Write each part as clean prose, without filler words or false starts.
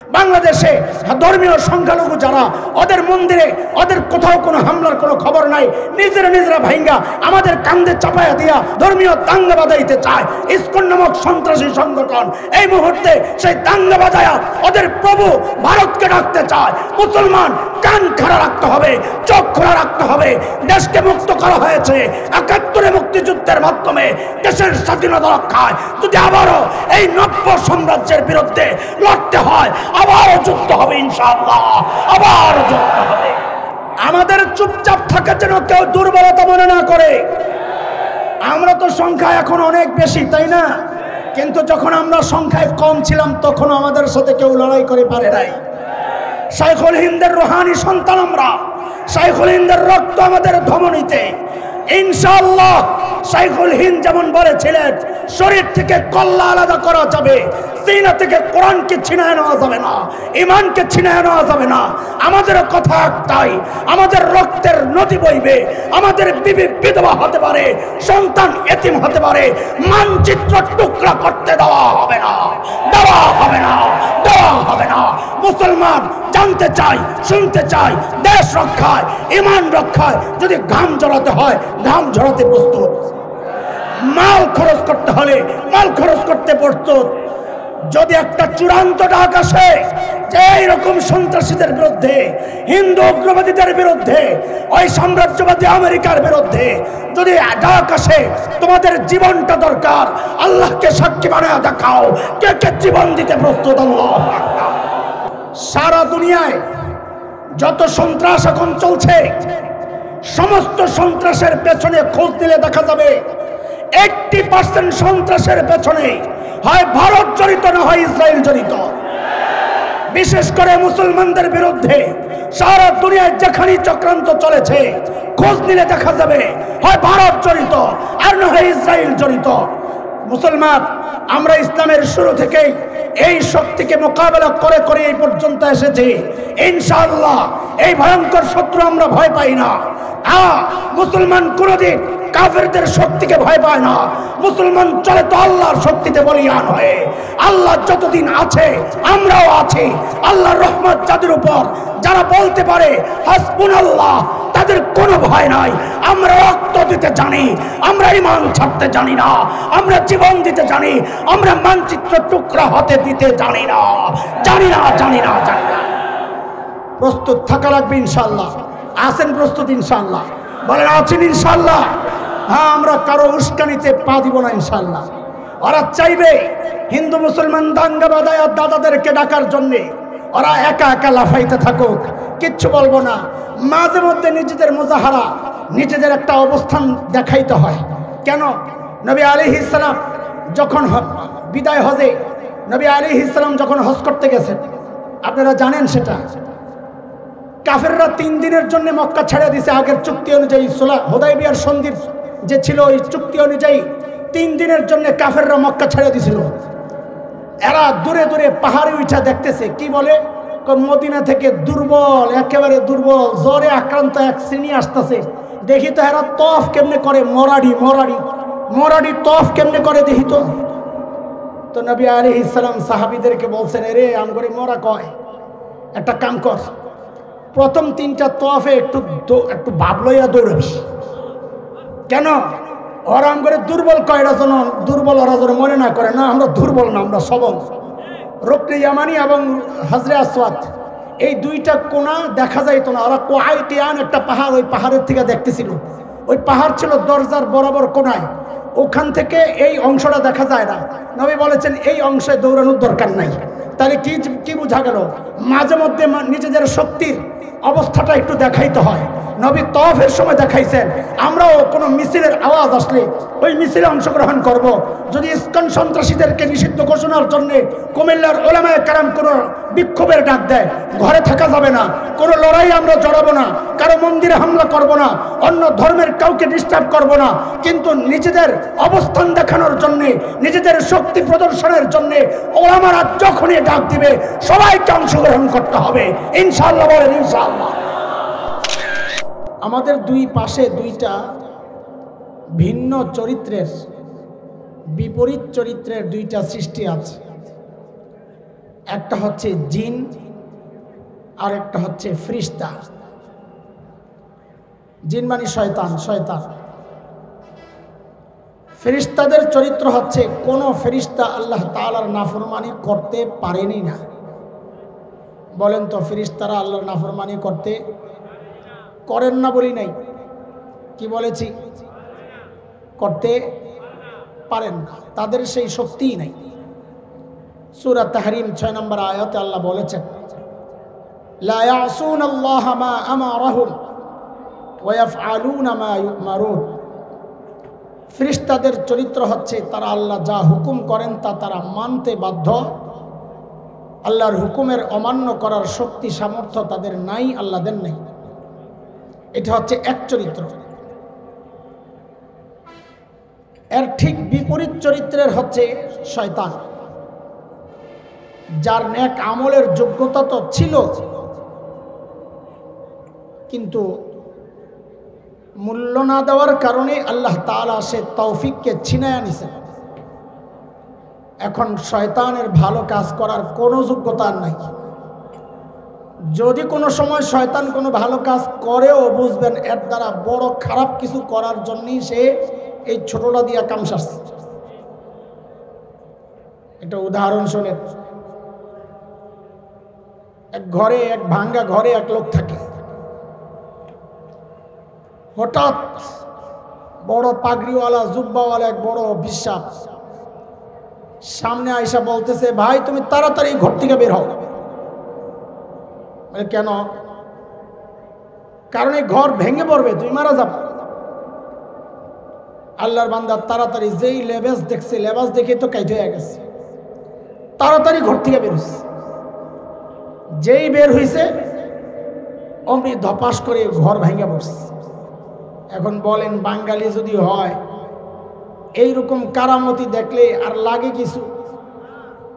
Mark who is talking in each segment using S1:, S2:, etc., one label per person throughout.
S1: বাংলাদেশে ধর্মীয় সংখ্যালঘু যারা, ওদের মন্দিরে ওদের কোথাও কোনো হামলার কোনো খবর নাই, নিজেরা ভাইঙ্গা আমাদের কান্দে চাপায়া দিয়া ধর্মীয় দাঙ্গা বাজাইতে চায়। ইসকন নামক সন্ত্রাসী সংগঠন এই মুহূর্তে সেই দাঙ্গা বাজায়া ওদের প্রভু ভারতকে ডাকতে চায়। মুসলমান কান খাড়া রাখতে হবে, চোখ খোলা রাখতে হবে। দেশকে মুক্ত করা হয়েছে ৭১ মুক্তিযুদ্ধের মাধ্যমে, দেশের স্বাধীনতা রক্ষায়। যদি আবারও এই নব্য সাম্রাজ্যের বিরুদ্ধে লড়তে হয়, আবারও যুদ্ধ হবে ইনশাআল্লাহ, আবারও যুদ্ধ হবে। আমাদের চুপচাপ থাকা যেন কেউ দুর্বলতা মনে না করে। আমরা তো সংখ্যা এখন অনেক বেশি, তাই না? কিন্তু যখন আমরা সংখ্যায় কম ছিলাম তখন আমাদের সাথে কেউ লড়াই করে পারে নাই। শাইখুল হিন্দের রুহানি সন্তান আমরা, শাইখুল হিন্দের রক্ত আমাদের ধমনীতে। ইনশাআল্লাহ শাইখুল হিন্দ যেমন বলেছিলেন, শরীর থেকে কল্লা আলাদা করা যাবে, সিনা থেকে কোরআনকে ছিনায় নেওয়া যাবে না, ইমানকে ছিনায় নেওয়া যাবে না। আমাদের কথা একটাই, আমাদের রক্তের নদী বইবে, আমাদের বিবি বিধবা হতে পারে, সন্তান এতিম হতে পারে, মানচিত্র টুকরা করতে দেওয়া হবে না, দেওয়া হবে না, দেওয়া হবে না। মুসলমান জানতে চাই, শুনতে চাই, দেশ রক্ষায়, ইমান রক্ষায় যদি ঘাম ঝরাতে হয়, ঘাম ঝরাতে প্রস্তুত। মাল খরচ করতে হলে মাল খরচ করতে প্রস্তুত। যদি একটা চূড়ান্ত ডাক আসে যে এইরকম সন্ত্রাসীদের বিরুদ্ধে, হিন্দু উগ্রবাদীদের বিরুদ্ধে, ওই সাম্রাজ্যবাদী আমেরিকার বিরুদ্ধে যদি ডাক আসে, তোমাদের জীবনটা দরকার, আল্লাহকে সাক্ষী বানায় দেখাও কে কে জীবন দিতে প্রস্তুত। আল্লাহ সারা দুনিয়ায় যত সন্ত্রাস এখন চলছে, সমস্ত সন্ত্রাসের পেছনে খোঁজ দিলে দেখা যাবে 80% সন্ত্রাসের পেছনে হয় ভারত জড়িত, না হয় ইসরায়েল জড়িত। বিশেষ করে মুসলমানদের বিরুদ্ধে সারা দুনিয়ায় যেখানে চক্রান্ত চলেছে, খোঁজ নিলে দেখা যাবে হয় ভারত জড়িত আর না হয় ইসরায়েল জড়িত। মুসলমান আমরা ইসলামের শুরু থেকে এই শক্তিকে মোকাবেলা করে করে এই পর্যন্ত এসেছি। ইনশাআল্লাহ এই ভয়ঙ্কর শত্রু আমরা ভয় পাই না। মুসলমান কোনদিন কাফেরদের শক্তিকে ভয় পায় না। মুসলমান চলে তো আল্লাহর শক্তিতে বলিয়ান হয়ে। আল্লাহ যতদিন আছে আমরাও আছি। আল্লাহর রহমত যাদের উপর, যারা বলতে পারে হাসবুনাল্লাহ, তাদের কোনো ভয় নাই। আমরা রক্ত দিতে জানি, আমরা ঈমান ছাড়তে জানি না, আমরা জীবন দিতে জানি, আমরা মানচিত্র টুকরা হতে দিতে জানি না, জানি না, জানি না, জানি না। প্রস্তুত থাকা লাগবে ইনশাআল্লাহ। আছেন প্রস্তুত ইনশাআল্লাহ? বলেন আছেন ইনশাআল্লাহ? হ্যাঁ, আমরা কারো উস্কানিতে পা দিব না ইনশাআল্লাহ। ওরা চাইবে হিন্দু মুসলমান দাঙ্গা বাঁধায় আর দাদাদেরকে ডাকার জন্যে ওরা একা একা লাফাইতে থাকুক, কিচ্ছু বলবো না। মাঝে মধ্যে নিজেদের মুজাহারা, নিজেদের একটা অবস্থান দেখাইতে হয়। কেন? নবী আলাইহিস সালাম যখন বিদায় হজে, নবী আলাইহিস সালাম যখন হজ করতে গেছেন, আপনারা জানেন সেটা, কাফেররা 3 দিনের জন্য মক্কা ছেড়ে দিয়েছে। আগের চুক্তি অনুযায়ী, হুদায়বিয়ার সন্ধির যে ছিল ওই চুক্তি অনুযায়ী 3 দিনের জন্য কাফেররা মক্কা ছেড়ে দিয়েছিল। এরা দূরে দূরে পাহাড়ে উঠা দেখতেছে, কি বলে, মদিনা থেকে দুর্বল, একেবারে দুর্বল, জ্বরে আক্রান্ত এক শ্রেণী আসতেছে। দেখি তো এরা তফ কেমনে করে, মরাড়ি তফ কেমনে করে দেখি তো। তো নবী আলাইহিস সালাম সাহাবীদেরকে বলছেন, রে আমগরে মরা কয়, একটা কাম কর, প্রথম 3টা তফে একটু ভাব লইয়া দৌড়াবি। কেন? ওরা আমগরে দুর্বল কয়টা জন, দুর্বল ওরা যেন মনে না করে, না আমরা দুর্বল না, আমরা সবল। রুকনে ইয়ামানি এবং হাজরে আসওয়াদ, এই 2টা কোণা দেখা যাইতো না। ওরা কোয়াইটিয়ান একটা পাহাড়, ওই পাহাড়ের থেকে দেখতেছিল। ওই পাহাড় ছিল দরজার বরাবর কোণায়, ওখান থেকে এই অংশটা দেখা যায় না। নবী বলেছেন এই অংশে দৌড়ানোর দরকার নাই। তাহলে কি বোঝা গেল? মাঝে মধ্যে নিজেদের শক্তির অবস্থাটা একটু দেখাইতে হয়। নবী তওয়াফের সময় দেখাইছেন। আমরাও কোনো মিছিলের আওয়াজ আসলে ওই মিছিলে অংশগ্রহণ করব। যদি ইসকন সন্ত্রাসীদেরকে নিষিদ্ধ ঘোষণার জন্য কুমিল্লার ওলামায়ে কেরাম কোনো বিক্ষোভের ডাক দেয়, ঘরে থাকা যাবে না, কোনো লড়াই আমরা জড়াবো না, কারো মন্দিরে হামলা করব না, অন্য ধর্মের কাউকে ডিস্টার্ব করব না। কিন্তু নিজেদের অবস্থান দেখানোর জন্যে, নিজেদের শক্তি প্রদর্শনের জন্যে ওলামারা যখনই ডাক দিবে সবাইকে অংশগ্রহণ করতে হবে ইনশাআল্লাহ। বলেন ইনশাআল্লাহ। আমাদের 2 পাশে 2টা ভিন্ন চরিত্রের, বিপরীত চরিত্রের 2টা সৃষ্টি আছে। একটা হচ্ছে জিন আর একটা হচ্ছে ফেরেশতা। জিন মানে শয়তান, শয়তান। ফেরেশতাদের চরিত্র হচ্ছে কোন ফেরেশতা আল্লাহ তাআলার নাফরমানি করতে পারেনি না। বলেন তো ফেরেশতারা আল্লাহর নাফরমানি করেন না বলি নাই, কি বলেছি? করতে পারেন না, তাদের সেই শক্তিই নাই। সূরা তাহরিম 6 নম্বর আয়াতে আল্লাহ বলেছেন, লা ইয়াসুনাল্লাহা মা আমারাহুম ওয়া ইয়াফআলুনা মা ইউমারুন। ফেরেশতাদের চরিত্র হচ্ছে তারা আল্লাহ যা হুকুম করেন তা তারা মানতে বাধ্য। আল্লাহর হুকুমের অমান্য করার শক্তি সামর্থ্য তাদের নাই, আল্লাহ দেন নাই। এটা হচ্ছে এক চরিত্র। এর ঠিক বিপরীত চরিত্রের হচ্ছে শয়তান, যার নেক আমলের যোগ্যতা তো ছিল, কিন্তু মূল্য না দেওয়ার কারণে আল্লাহ তাআলা সে তৌফিককে ছিনায় নিছেন। এখন শয়তানের ভালো কাজ করার কোনো যোগ্যতা নাই। যদি কোনো সময় শয়তান কোনো ভালো কাজ করেও বুঝবেন এর দ্বারা বড় খারাপ কিছু করার জন্যই সে এই ছোটটা দিয়া কাম সারছে। একটা উদাহরণ শোনেন। এক ঘরে, এক ভাঙ্গা ঘরে এক লোক থাকে। হঠাৎ বড় পাগড়িওয়ালা জুব্বাওয়ালা এক বড় বিশ্বাস সামনে আইসা বলতেছে, ভাই তুমি তাড়াতাড়ি ঘর থেকে বের হও। কেন? কারণ এই ঘর ভেঙে পড়বে, তুমি মারা যাবে। আল্লাহর বান্দা তাড়াতাড়ি যেই লেবাস দেখছে, লেবাস দেখে তো কাইট হয়ে গেছে, তাড়াতাড়ি ঘর থেকে বের হয়েছে। যেই বের হয়েছে অমনি ধপাস করে ঘর ভেঙে পড়ছে। এখন বলেন বাঙালি যদি হয় এইরকম কারামতি দেখলে আর লাগে কিছু?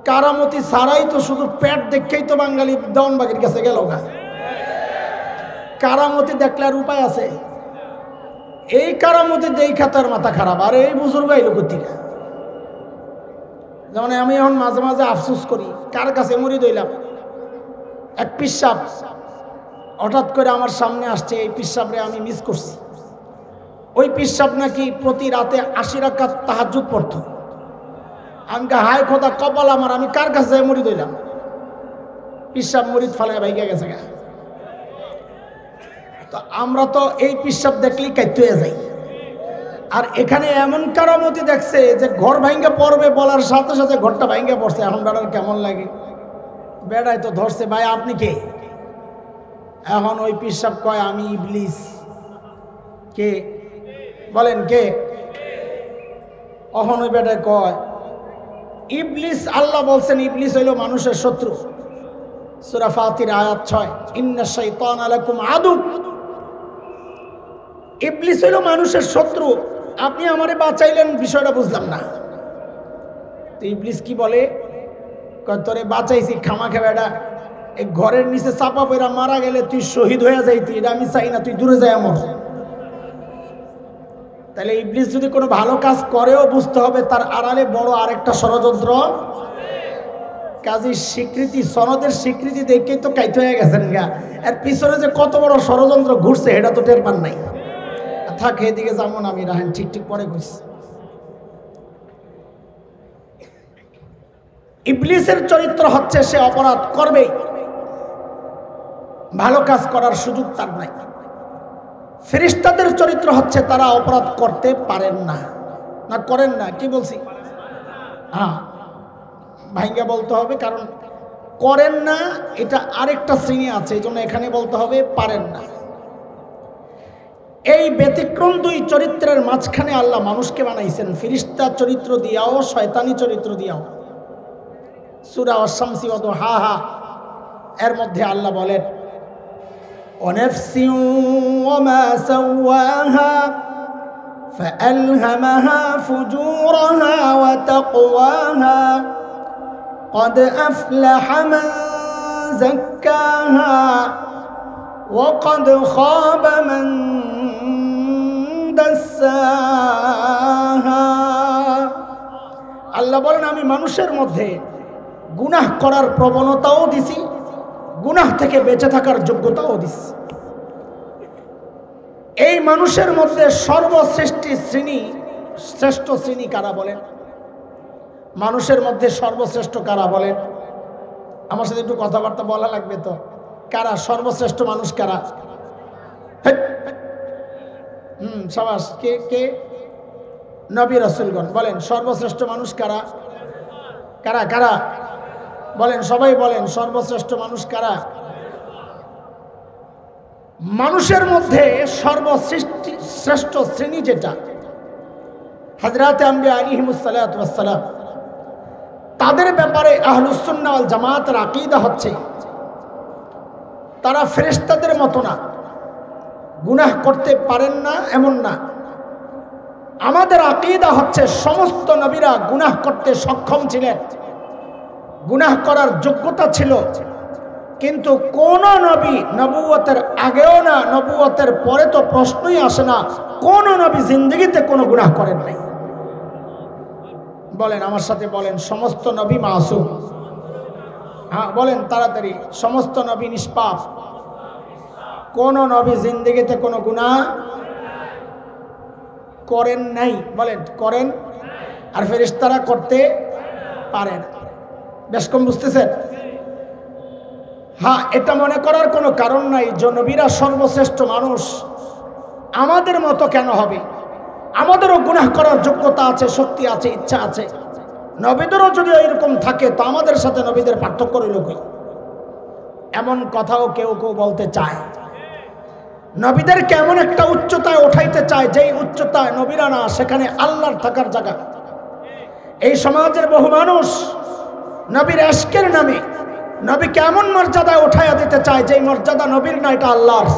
S1: কারামতি ছাড়াই তো শুধু পেট দেখেই তো বাঙালি দেওয়ানবাগের কাছে গেল না। কারামতি দেখলে আর উপায় আছে? এই কারামতি দেখা তার মাথা খারাপ। আর এই বুজুর্গ আইলো কোথেকে? যেমন আমি এখন মাঝে মাঝে আফসোস করি, কার কাছে মরি দইলাম। এক পিসাব হঠাৎ করে আমার সামনে আসছে, এই পিসাবরে আমি মিস করছি। ওই পিসাব নাকি প্রতি রাতে 80 রাকাত তাহাজ্জুদ পড়ত। আমি হায় খোদা কপাল আমার, আমি কার কাছে মরি দইলাম? পিসাব মরিদ ফালায় ভাইগা গেছে গা। তো আমরা তো এই পিসাব দেখলেই কাইতে হয়ে যাই। আর এখানে এমন কারামতি দেখছে যে ঘর ভাঙ্গা পড়বে বলার সাথে সাথে ঘরটা ভাঙ্গা পড়ছে। এখন বেড়ার কেমন লাগে? বেড়ায় তো ধরছে, ভাই আপনি কে? এখন ওই পিসাব কয় আমি ইবলিস। কে? বলেন কে? এখন ওই বেটায় কয় ইবলিস। আল্লাহ বলছেন ইবলিস হইল মানুষের শত্রু। সূরা ফাতির আয়াত 6, ইন্নাশ শাইতানা লাকুম আদু। ইবলিস হইল মানুষের শত্রু। আপনি আমারে বাঁচাইলেন, বিষয়টা বুঝলাম না। তো ইবলিস কি বলে? কয় তোরে বাঁচাইছি খামাখা বেটা, এই ঘরের নিচে চাপা পড়া মারা গেলে তুই শহীদ হয়ে যাইতি, এটা আমি চাই না, তুই দূরে যাই আমার। তাহলে ইবলিস যদি কোনো ভালো কাজ করেও বুঝতে হবে তার আড়ালে বড় আরেকটা ষড়যন্ত্র। কাজী স্বীকৃতি, সনদের স্বীকৃতি দেখেই তো কাইতে হয়ে গেছেন গা। এর পিছনে যে কত বড় ষড়যন্ত্র ঘুরছে এটা তো টের পান নাই। থাক, এদিকে যেমন আমি রাহেন ঠিক ঠিক পরে কইছি। ইবলিসের চরিত্র হচ্ছে সে অপরাধ করবেই, ভালো কাজ করার সুযোগ তার নাই। ফেরেশতাদের চরিত্র হচ্ছে তারা অপরাধ করতে পারেন না, না করেন না। কি বলছি? হ্যাঁ, ভাইঙ্গা বলতে হবে, কারণ করেন না এটা আরেকটা শ্রেণী আছে, এই জন্য এখানে বলতে হবে পারেন না। এই ব্যতিক্রম দুই চরিত্রের মাঝখানে আল্লাহ মানুষকে বানাইছেন, ফেরেশতা চরিত্র দিয়াও শয়তানি চরিত্র দিয়াও। সূরা আশ-শামস ওয়া দুহাহা এর মধ্যে আল্লাহ বলেন, ওয়ানাফসিন ওয়া মা সাওয়াহা ফাআলহামাহা ফুজুরাহা ওয়া তাকওয়াহা قد أفلح من زكاها وقد خاب من دساها। আল্লাহ বলেন আমি মানুষের মধ্যে গুনাহ করার প্রবণতাও দিছি, গুনাহ থেকে বেঁচে থাকার যোগ্যতাও দিছি। এই মানুষের মধ্যে শ্রেষ্ঠ শ্রেণী কারা বলেন? মানুষের মধ্যে সর্বশ্রেষ্ঠ কারা বলেন? আমার সাথে একটু কথাবার্তা বলা লাগবে তো। কারা সর্বশ্রেষ্ঠ মানুষ? কারা? সাবাস। কে কে? নবী রাসূলগণ। বলেন সর্বশ্রেষ্ঠ মানুষ কারা? কারা কারা বলেন, সবাই বলেন সর্বশ্রেষ্ঠ মানুষ কারা? মানুষের মধ্যে সর্বশ্রেষ্ঠ শ্রেণী যেটা, হযরত আম্বিয়া আলাইহিমুস সালাতু ওয়াস সালাম, তাদের ব্যাপারে আহলুস সুন্নাহ ওয়াল জামাতের আকীদা হচ্ছে তারা ফেরেশতাদের মতো না, গুনাহ করতে পারেন না এমন না। আমাদের আকীদা হচ্ছে সমস্ত নবীরা গুনাহ করতে সক্ষম ছিলেন, গুনাহ করার যোগ্যতা ছিল, কিন্তু কোন নবী নবুয়তের আগেও না নবুয়তের পরে তো প্রশ্নই আসে না, কোন নবী জিন্দেগিতে কোনো গুনাহ করেন নাই। বলেন আমার সাথে, বলেন সমস্ত নবী মাসুম। হ্যাঁ বলেন তাড়াতাড়ি, সমস্ত নবী নিষ্পাপ, কোন নবী জিন্দেগিতে কোনো গুনাহ করেন নাই। বলেন করেন। আর ফেরেশতারা করতে পারেন। বেশ কম বুঝতেছেন? হ্যাঁ, এটা মনে করার কোনো কারণ নাই যে নবীরা সর্বশ্রেষ্ঠ মানুষ, আমাদের মতো কেন হবে? আমাদেরও গুনাহ করার যোগ্যতা আছে, শক্তি আছে, ইচ্ছা আছে। নবীদেরও যদি এরকম থাকে তো আমাদের সাথে নবীদের পার্থক্য রইল কই? এমন কথাও কেউ কেউ বলতে চায়। নবীদের কেমন একটা উচ্চতায় উঠাইতে চায়, যেই উচ্চতায় নবীরা না, সেখানে আল্লাহর থাকার জায়গা। এই সমাজের বহু মানুষ নবীর ইশকের নামে নবী কেমন মর্যাদায় উঠাইয়া দিতে চায়, যেই মর্যাদা নবীর না, এটা আল্লাহর।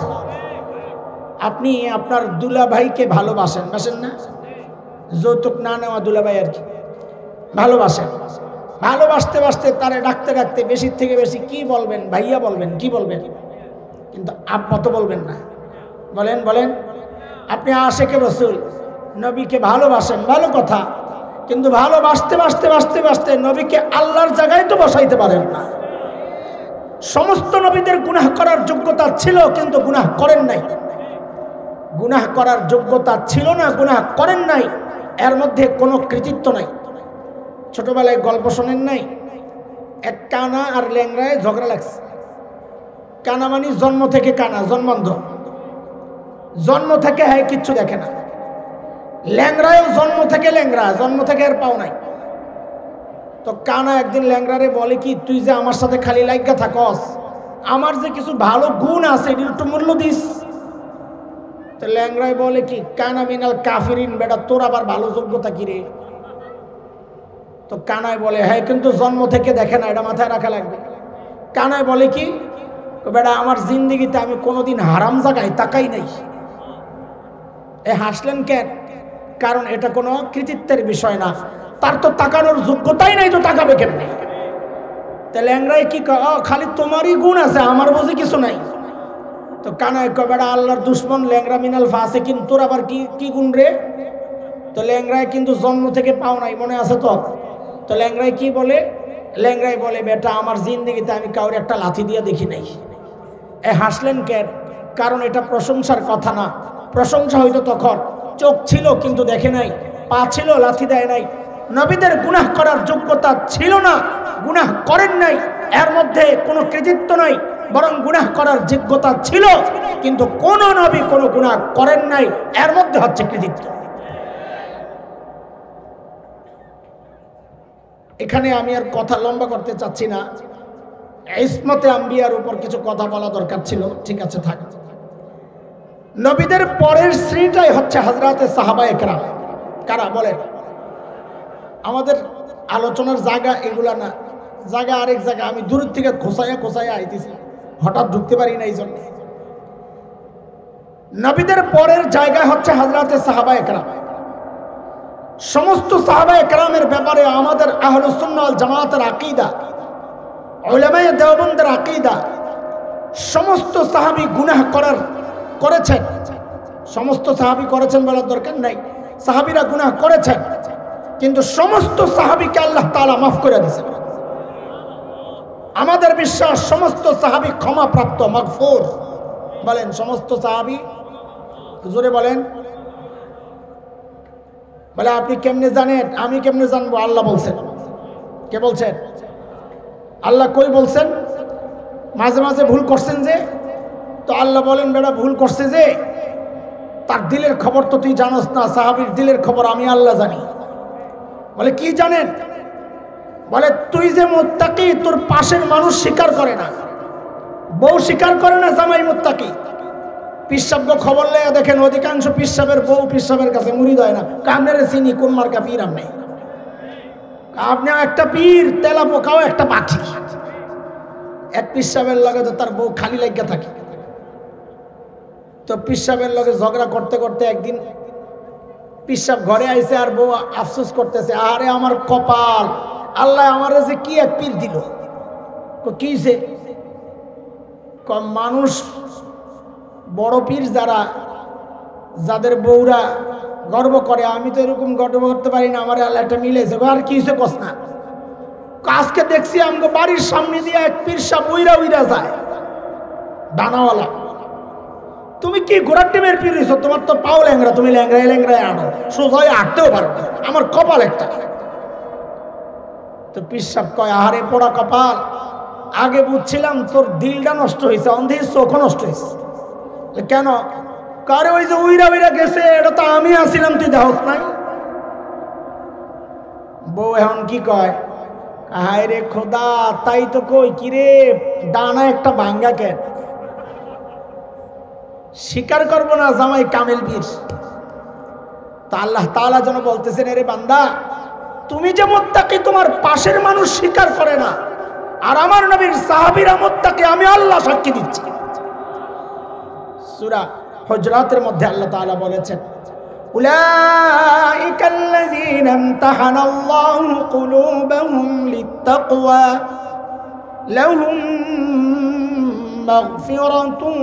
S1: আপনি আপনার দুলাভাইকে ভালোবাসেন, বাসেন না? যৌতুক না নেওয়া দুলাভাই আর কি ভালোবাসেন। ভালোবাসতে বাসতে তারে ডাকতে ডাকতে বেশির থেকে বেশি কি বলবেন? ভাইয়া বলবেন, কি বলবেন? কিন্তু আব্বা তো বলবেন না। বলেন বলেন। আপনি আশিকে রাসূল, নবীকে ভালোবাসেন, ভালো কথা, কিন্তু ভালোবাসতে বাসতে বাসতে বাসতে নবীকে আল্লাহর জায়গায় তো বসাইতে পারেন না। সমস্ত নবীদের গুনাহ করার যোগ্যতা ছিল, কিন্তু গুনাহ করেন নাই। গুনাহ করার যোগ্যতা ছিল না, গুনাহ করেন নাই, এর মধ্যে কোনো কৃতিত্ব নাই। ছোটবেলায় গল্প শোনেন নাই? এক কানা আর ল্যাংড়ায় ঝগড়া লাগছে। কানা মানে জন্ম থেকে কানা, জন্মান্ধ, জন্ম থেকে হ্যাঁ কিচ্ছু দেখে না। ল্যাংড়ায়ও জন্ম থেকে ল্যাংড়া, জন্ম থেকে এর পাও নাই। তো কানা একদিন ল্যাংড়ারে বলে কি, তুই যে আমার সাথে খালি লাইগা থাকস, আমার যে কিছু ভালো গুণ আছে এটির একটু মূল্য দিস। তো ল্যাংড়ায় বলে কি, কানা মিনাল কাফিরিন, বেটা তোর আবার ভালো যোগ্যতা কি রে? তো কানায় বলে, হ্যাঁ কিন্তু জন্ম থেকে দেখে না, এটা মাথায় রাখা লাগবে। কানায় বলে কি, বেটা আমার জিন্দিগিতে আমি কোনোদিন হারাম জায়গায় তাকাই নাই। এ হাসলেন কেন? কারণ এটা কোনো কৃতিত্বের বিষয় না, তার তো তাকানোর যোগ্যতাই নাই, তো তাকাবে কেমনে? তাহলে ল্যাংড়ায় কি খালি তোমারই গুণ আছে, আমার বুঝি কিছু নাই। তো কানায় বেটা আল্লাহর দুশ্মন, ল্যাংড়া মিনাল ফাসিকিন, তোর আবার কি কি গুণ রে? তো ল্যাংড়ায় কিন্তু জন্ম থেকে পাও নাই, মনে আছে তো? তো ল্যাংড়ায় কি বলে? ল্যাংড়ায় বলে, বেটা আমার জিন্দিগিতে আমি কাউরে একটা লাথি দিয়ে দেখি নাই। এ হাসলেন কেন? কারণ এটা প্রশংসার কথা না। প্রশংসা হইতো তখন চোখ ছিল কিন্তু দেখে নাই, পা ছিল লাথি দেয় নাই। নবীদের গুনাহ করার যোগ্যতা ছিল না, গুনাহ করেন নাই, এর মধ্যে কোনো কৃতিত্ব নাই, বরং গুনাহ করার যোগ্যতা ছিল, কিন্তু কোন নবী কোনো গুনাহ করেন নাই, এর মধ্যে হচ্ছে কৃতিত্ব। এখানে আমি আর কথা লম্বা করতে চাচ্ছি না, ইসমতে আম্বিয়ার উপর কিছু কথা বলা দরকার ছিল, ঠিক আছে থাক। নবীদের পরের শ্রেণীটাই হচ্ছে হযরতে সাহাবায়ে কেরাম। কারা বলেন? আমাদের আলোচনার জায়গা এগুলা না, জায়গা আরেক জায়গা। আমি দূর থেকে খোসাইয়া আইতেছি, হঠাৎ ঢুকতে পারি না, এই জন্য। নবীদের পরের জায়গা হচ্ছে হযরতে সাহাবায়ে কেরাম। সমস্ত সাহাবায়ে কেরামের ব্যাপারে আমাদের আহলুস সুন্নাহ ওয়াল জামাতের আকীদা, উলামায়ে দেওবন্দের আকীদা, সমস্ত সাহাবী গুনাহ করেছেন। সমস্ত সাহাবী করেছেন বলার দরকার নাই, সাহাবীরা গুনাহ করেছেন, কিন্তু সমস্ত সাহাবীকে আল্লাহ তাআলা মাফ করে দিয়েছেন। আমাদের বিশ্বাস সমস্ত সাহাবী ক্ষমাপ্রাপ্ত, মাগফুর। বলেন সমস্ত সাহাবী, জোরে বলেন। বলে আপনি কেমনে জানেন? আমি কেমনে জানবো? আল্লাহ বলছেন। কে বলছেন? আল্লাহ। কই বলছেন? মাঝে মাঝে ভুল করছেন যে, তো আল্লাহ বলেন বেটা ভুল করছে যে, তার দিলের খবর তো তুই জানোস না, সাহাবীর দিলের খবর আমি আল্লাহ জানি। বলে কি জানেন? বলে তুই যে মুত্তাকি, তোর পাশের মানুষ স্বীকার করে না, বউ স্বীকার করে না জামাই মুত্তাকি। পিসাবকে খবর লেগে দেখেন অধিকাংশ পিসাবের বউ পিসাবের কাছে মুড়ি দেয় না। কামড়ে চিনি কোন মার্কা পীর আপনি? আপনিও একটা পীর, তেলা পোকাও একটা পাখি। এক পিসাবের লগে তো তার বউ খালি লাগিয়া থাকে। তো পিসাবের লগে ঝগড়া করতে করতে একদিন পিসাব ঘরে আইছে, আর বউ আফসোস করতেছে, আরে আমার কপাল, আল্লাহ আমার যে কি এক পীর দিল। কিছে? মানুষ বড় পীর যারা, যাদের বউরা গর্ব করে, আমি তো এরকম গর্ব করতে পারি না, আমার আল্লাহ একটা মিলেছে। আর কি হয়েছে কস না? আজকে দেখছি আমাকে বাড়ির সামনে দিয়ে এক পীর সাহেব উইরা উইরা যায়, ডানাওয়ালা। তুমি কি ঘোড়ার টিমের পীর হইছো? তোমার তো পাও ল্যাংরা, তুমি ল্যাংরায় ল্যাংরায় আনো, সোজা হয়ে হাঁটতেও পারো না, আমার কপাল একটা। তো পীর সাহেব কয়, আহারে পোড়া কপাল, আগে বুঝছিলাম তোর দিলটা নষ্ট হয়েছে, অন্ধের চোখও নষ্ট হয়েছে। কেন? কারে ওই যে উইরা উইরা গেছে, এটা তো আমি আসিলাম, তুই দেহস নাই। বউ এখন কি কয়, হায় রে খোদা, তাই তো কই, কিরে ডানা একটা ভাঙ্গা কেন? স্বীকার করবো না জামাই কামেল পীর। তা আল্লাহ তাআলা যেন বলতেছেন, রে বান্দা, তুমি যে মুত্তাকি, তোমার পাশের মানুষ স্বীকার করে না, আর আমার নবীর সাহাবীরা মুত্তাকি, আমি আল্লাহ সাক্ষী দিচ্ছি। সূরা হুজরাতের মধ্যে আল্লাহ তাআলা বলেছেন, উলাইকাল্লাযীনা ইমতাহানাল্লাহু কুলুবাহুম লিত্তাকওয়া লাহুম মাগফিরাতুন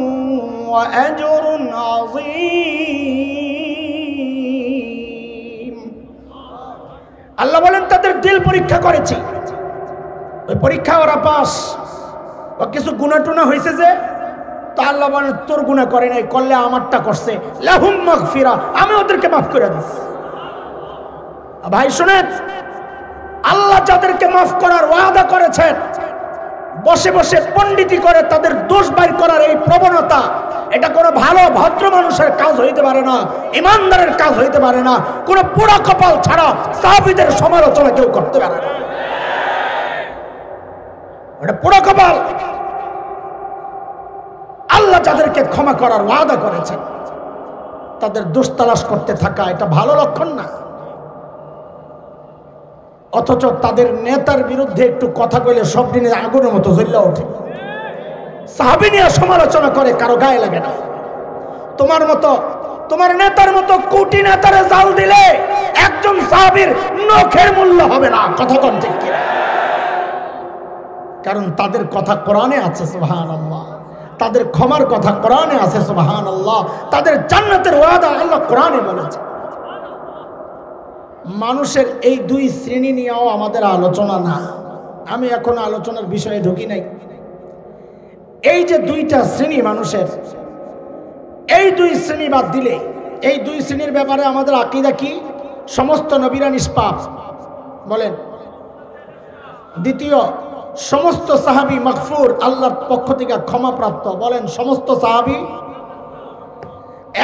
S1: ওয়া আজরুন আযীম। আল্লাহ বলেন তাদের দিল পরীক্ষা করেছি, ওই পরীক্ষা ওরা পাস। ও কিছু গুনাহ টুনা হয়েছে যে, তা আল্লাহ বলেন তোর গুনাহ করে নাই, করলে আমারটা করছে, লাহুম মাগফিরা, আমি ওদেরকে মাফ করে দিচ্ছি। ভাই শুনেন, আল্লাহ যাদেরকে মাফ করার ওয়াদা করেছেন, বসে বসে পণ্ডিতি করে তাদের দোষ বাইর করার এই প্রবণতা, এটা কোনো ভালো ভদ্র মানুষের কাজ হইতে পারে না, ইমানদারের কাজ হইতে পারে না। কোনো পোড়া কপাল ছাড়া সাহাবীদের সমালোচনা কেউ করতে পারে না, এটা পোড়া কপাল। আল্লাহ যাদেরকে ক্ষমা করার ওয়াদা করেছেন, তাদের দোষ তালাশ করতে থাকা এটা ভালো লক্ষণ না। অথচ তাদের নেতার বিরুদ্ধে একটু কথা কইলে সব দিনে আগুনের মতো জ্বলে ওঠে। সাহাবী নিয়ে সমালোচনা করে, কারো গায়ে লাগে না। তোমার মতো, তোমার নেতার মতো কোটি নেতারে জাল দিলে একজন সাহাবীর নখের মূল্য হবে না। কথা কোন ঠিক কি? কারণ তাদের কথা কোরআনে আছে, সুবহানাল্লাহ। তাদের ক্ষমার কথা কোরআনে আছে, সুবহানাল্লাহ। তাদের জান্নাতের ওয়াদা আল্লাহ কোরআনে বলেছে। মানুষের এই দুই শ্রেণী নিয়েও আমাদের আলোচনা না, আমি এখন আলোচনার বিষয়ে ঢুকি নাই। এই যে দুইটা শ্রেণী মানুষের, এই দুই শ্রেণী বাদ দিলে, এই দুই শ্রেণীর ব্যাপারে আমাদের আকীদা কি? সমস্ত নবীরা নিষ্পাপ, বলেন। দ্বিতীয়, সমস্ত সাহাবী মাগফুর, আল্লাহর পক্ষ থেকে ক্ষমাপ্রাপ্ত, বলেন সমস্ত সাহাবী।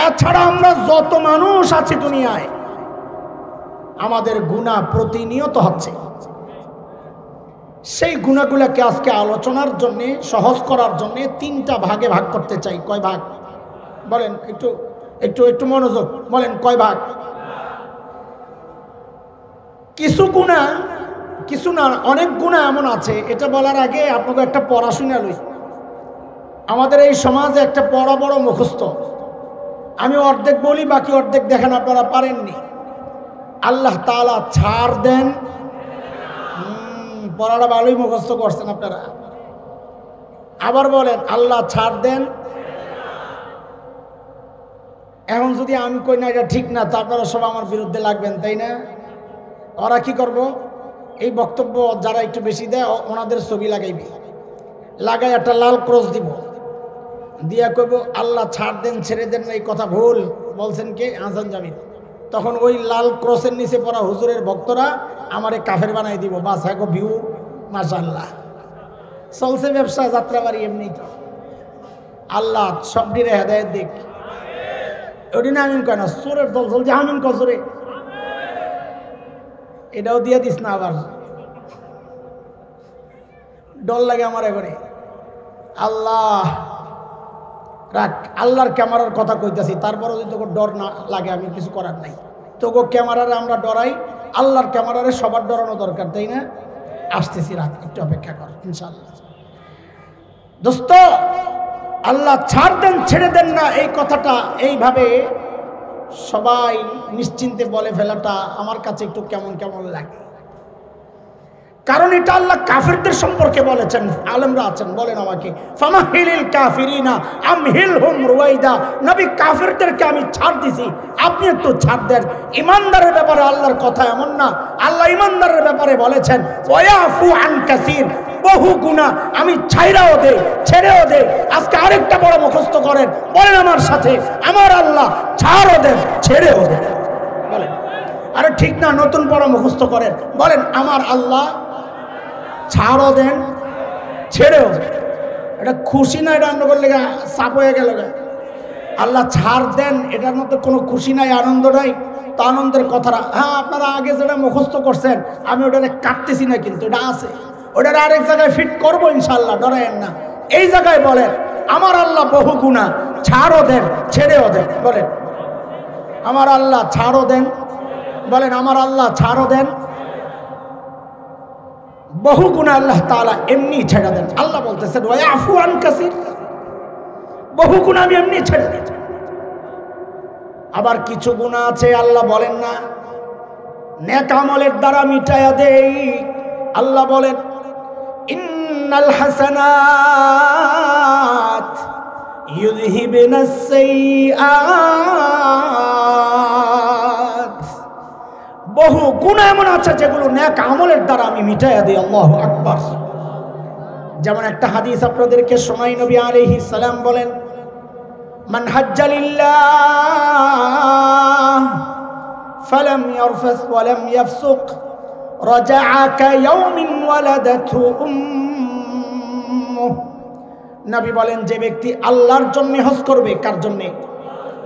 S1: এছাড়া আমরা যত মানুষ আছি দুনিয়ায়, আমাদের গুনাহ প্রতিনিয়ত হচ্ছে। সেই গুনাহগুলোকে আজকে আলোচনার জন্য, সহজ করার জন্য তিনটা ভাগে ভাগ করতে চাই। কয় ভাগ? বলেন একটু একটু একটু মনোযোগ, বলেন কয় ভাগ? কিছু গুনাহ, কিছু না, অনেক গুনাহ এমন আছে, এটা বলার আগে আপনাকে একটা পড়াশোনা লই। আমাদের এই সমাজে একটা পড়া বড় মুখস্থ। আমি অর্ধেক বলি, বাকি অর্ধেক দেখেন আপনারা পারেননি। আল্লাহ তাআলা ছাড় দেন, পড়াটা ভালোই মুখস্থ করছেন আপনারা। আবার বলেন আল্লাহ ছাড় দেন। এখন যদি আমি কই না এটা ঠিক না, তা আপনারা সব আমার বিরুদ্ধে লাগবেন, তাই না? ওরা কি করব? এই বক্তব্য যারা একটু বেশি দেয় ওনাদের ছবি লাগাইবে, লাগাই একটা লাল ক্রস দিব, দিয়া কইব আল্লাহ ছাড় দেন ছেড়ে দেন এই কথা ভুল বলছেন কে? আহসান জামিল। তখন ওই লাল ক্রসের নিচে পড়া হুজুরের ভক্তরা আমারে কাফের বানাই দিব। বাস হ্যাঁ ভিউ মাশাআল্লাহ। চলছে ব্যবসা যাত্রাবাড়ি এমনি। তো আল্লাহ সবটিরে হেদায়েত দিক। ওটি না আমিন কয় না, চোরের দল চলছে আমিন ক চোরে, এটাও দিয়ে দিস না আবার, ডর লাগে আমার এবারে। আল্লাহ রাখ, আল্লাহর ক্যামেরার কথা কইতাছি, তারপরে যদি তোকে ডর না লাগে আমি কিছু করার নাই। তোকে ক্যামেরারে আমরা ডরাই, আল্লাহর ক্যামেরারে সবার ডরানো দরকার, তাই না? আসতেছি, রাত একটু অপেক্ষা কর ইনশাআল্লাহ। দোস্ত, আল্লাহ ছাড় দেন ছেড়ে দেন না এই কথাটা এইভাবে সবাই নিশ্চিন্তে বলে ফেলাটা আমার কাছে একটু কেমন কেমন লাগে। কারণ এটা আল্লাহ কাফিরদের সম্পর্কে বলেছেন। আলেমরা আছেন, বলেন আমাকে, ফামাহিলিল কাফিরিনা আমহিলহুম রুয়াইদা। নবী কাফিরদেরকে আমি ছাড় দিছি, আপনি একটু ছাড় দেন। ইমানদারের ব্যাপারে আল্লাহর কথা এমন না, আল্লাহ ইমানদারের ব্যাপারে বলেছেন ওয়াফু আন কাসির, বহু গুনাহ আমি ছাইরাও দেই ছেড়েও দেই। আজকে আরেকটা বড় মুখস্থ করেন, বলেন আমার সাথে, আমার আল্লাহ ছাড়ও দেন ছেড়েও দেন। বলেন, আরে ঠিক না, নতুন বড় মুখস্থ করেন, বলেন আমার আল্লাহ ছাড়ও দেন ছেড়েও। এটা খুশি না, এটা আমরা করলে চাপ হয়ে গেল। আল্লাহ ছাড় দেন, এটার মধ্যে কোনো খুশি নাই, আনন্দ নাই। তো আনন্দের কথাটা, হ্যাঁ আপনারা আগে যেটা মুখস্থ করছেন আমি ওটারে কাটতেছি না, কিন্তু এটা আছে, ওটার আরেক জায়গায় ফিট করবো ইনশাল্লাহ, ডরায়েন না। এই জায়গায় বলেন আমার আল্লাহ বহু গুনাহ ছাড়ও দেন ছেড়েও দেন। বলেন আমার আল্লাহ ছাড়ও দেন, বলেন আমার আল্লাহ ছাড়ও দেন। বহু গুনাহ আল্লাহ তাআলা এমনি ছেড়ে দেন। আল্লাহ বলতেছেন ওয়াফু আন কাসির, বহু গুনাহ আমি এমনি ছেড়ে দেন। আবার কিছু গুনাহ আছে আল্লাহ বলেন না, নেক আমলের দ্বারা মিটায়া দেই। আল্লাহ বলেন ইন্নাল হাসানাত ইউযহিবুনাস সাইয়্যাত। বহু গুনাহ এমন আছে যেগুলো নেক আমলের দ্বারা আমি মিটাইয়া দিই। আল্লাহু আকবার। যেমন একটা হাদিস আপনাদেরকে শোনাই, নবী আলাইহিস সালাম বলেন মান হাজ্জা লিল্লাহ ফালাম ইয়ারফাস ওয়া লাম ইয়াফসুক রাজাআ কায়াউমিন ওয়ালাদাতহু উম্মুহু। নবী বলেন যে ব্যক্তি আল্লাহর জন্য হজ করবে, কার জন্য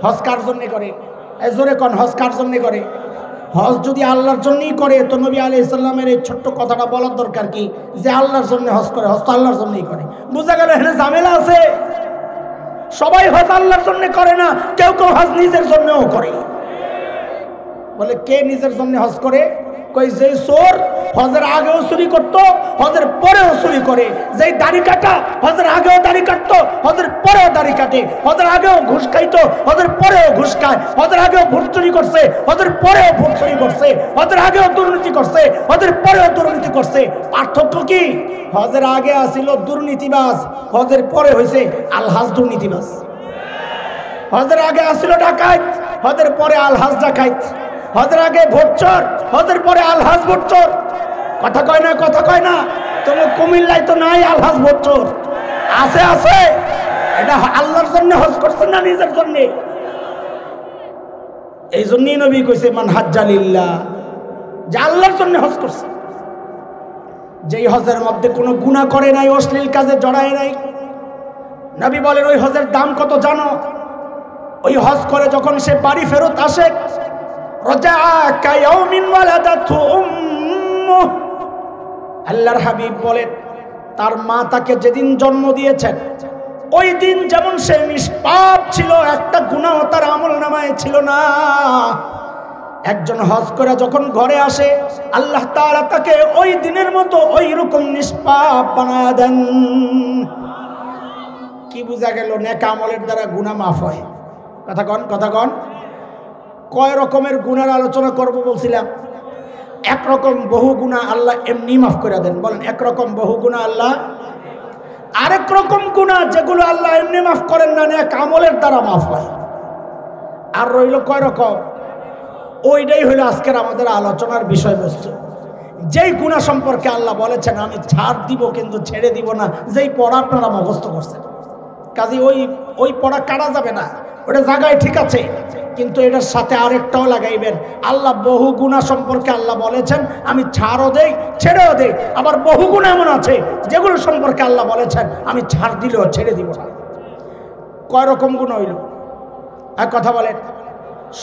S1: হজ কার জন্য করে? এই জোরে কোন হজ কার জন্য করে? হজ যদি আল্লাহর জন্যই করে তো নবী আলাইহিস সালামের এই ছোট্ট কথাটা বলার দরকার কি যে আল্লাহর জন্য হজ করে? হজ তো আল্লাহর জন্যই করে। বুঝা গেল এখানে ঝামেলা আছে। সবাই হজ আল্লাহর জন্য করে না, কেউ কেউ হজ নিজের জন্যও করে। বলে কে নিজের জন্য হজ করে? কই যে চোর হজের আগেও চুরি করতো, হজের পরেও চুরি করে। যেই দাড়ি কাটা হজের আগেও দাড়ি কাটতো, হজের পরেও দাড়ি কাটে। হজের আগেও ঘুষ খাইতো, হজের পরেও ঘুষ খায়। হজের আগেও ভোট চুরি করছে, হজের পরেও ভোট চুরি করছে। হজের আগেও দুর্নীতি করছে, হজের পরেও দুর্নীতি করছে। পার্থক্য কি? হজের আগে আসিল দুর্নীতিবাজ, হজের পরে হয়েছে আলহাজ দুর্নীতিবাজ। হজের আগে আসিল ডাকাত, হজের পরে আলহাজ ডাকাত। হজের আগে ভোটচোর, হজের পরে আলহাজ ভোটচোর। কথা কয় না, কথা কয় না। তবে কুমিল্লায় তো নাই আলহাজ ভোটচোর, আছে আছে। এটা আল্লাহর জন্য হজ করছেন না নিজের জন্য? এই জন্যই নবী কইছে মান হাজ্জা লিল্লাহ, যে আল্লাহর জন্য হজ করছে। যেই হজের মধ্যে কোনো গুনাহ করে নাই, অশ্লীল কাজে জড়ায় নাই। নবী বলেন ওই হজের দাম কত জানো? ওই হজ করে যখন সে বাড়ি ফেরত আসে, আল্লাহর হাবিব বলেন তার মা তাকে যেদিন জন্ম দিয়েছেন ওই দিন যেমন সে নিষ্পাপ ছিল, একটা গুনাহ তার আমলনামায় ছিল না। একজন হজ করে যখন ঘরে আসে আল্লাহ তাআলা তাকে ওই দিনের মতো ওই রকম নিষ্পাপ বানায় দেন। কি বুঝা গেল? নেক আমলের দ্বারা গুনাহ মাফ হয়। কথা কন, কথা কন। কয় রকমের গুনার আলোচনা করব বলছিলাম? একরকম বহু গুনাহ আল্লাহ এমনি মাফ করে দেন। বলেন একরকম বহু গুনাহ আল্লাহ। আরেক রকম গুনাহ যেগুলো আল্লাহ এমনি মাফ করেন না, নেক আমলের দ্বারা মাফ হয়। আর রইল কয় রকম? ওইটাই হইল আজকের আমাদের আলোচনার বিষয়বস্তু। যেই গুনাহ সম্পর্কে আল্লাহ বলেছেন আমি ছাড় দিব কিন্তু ছেড়ে দিব না, যেই পড়া আপনারা মুখস্থ করছেন, কাজে ওই পড়া কাটা যাবে না, ওটা জায়গায় ঠিক আছে, কিন্তু এটার সাথে আরেকটাও লাগাইবেন। আল্লাহ বহু গুনাহ সম্পর্কে আল্লাহ বলেছেন আমি ছাড়ও দেই ছেড়েও দেই, আবার বহু গুনাহ এমন আছে যেগুলো সম্পর্কে আল্লাহ বলেছেন আমি ছাড় দিলেও ছেড়ে দিব না। কয় রকম গুনাহ হইল? এক কথা বলেন,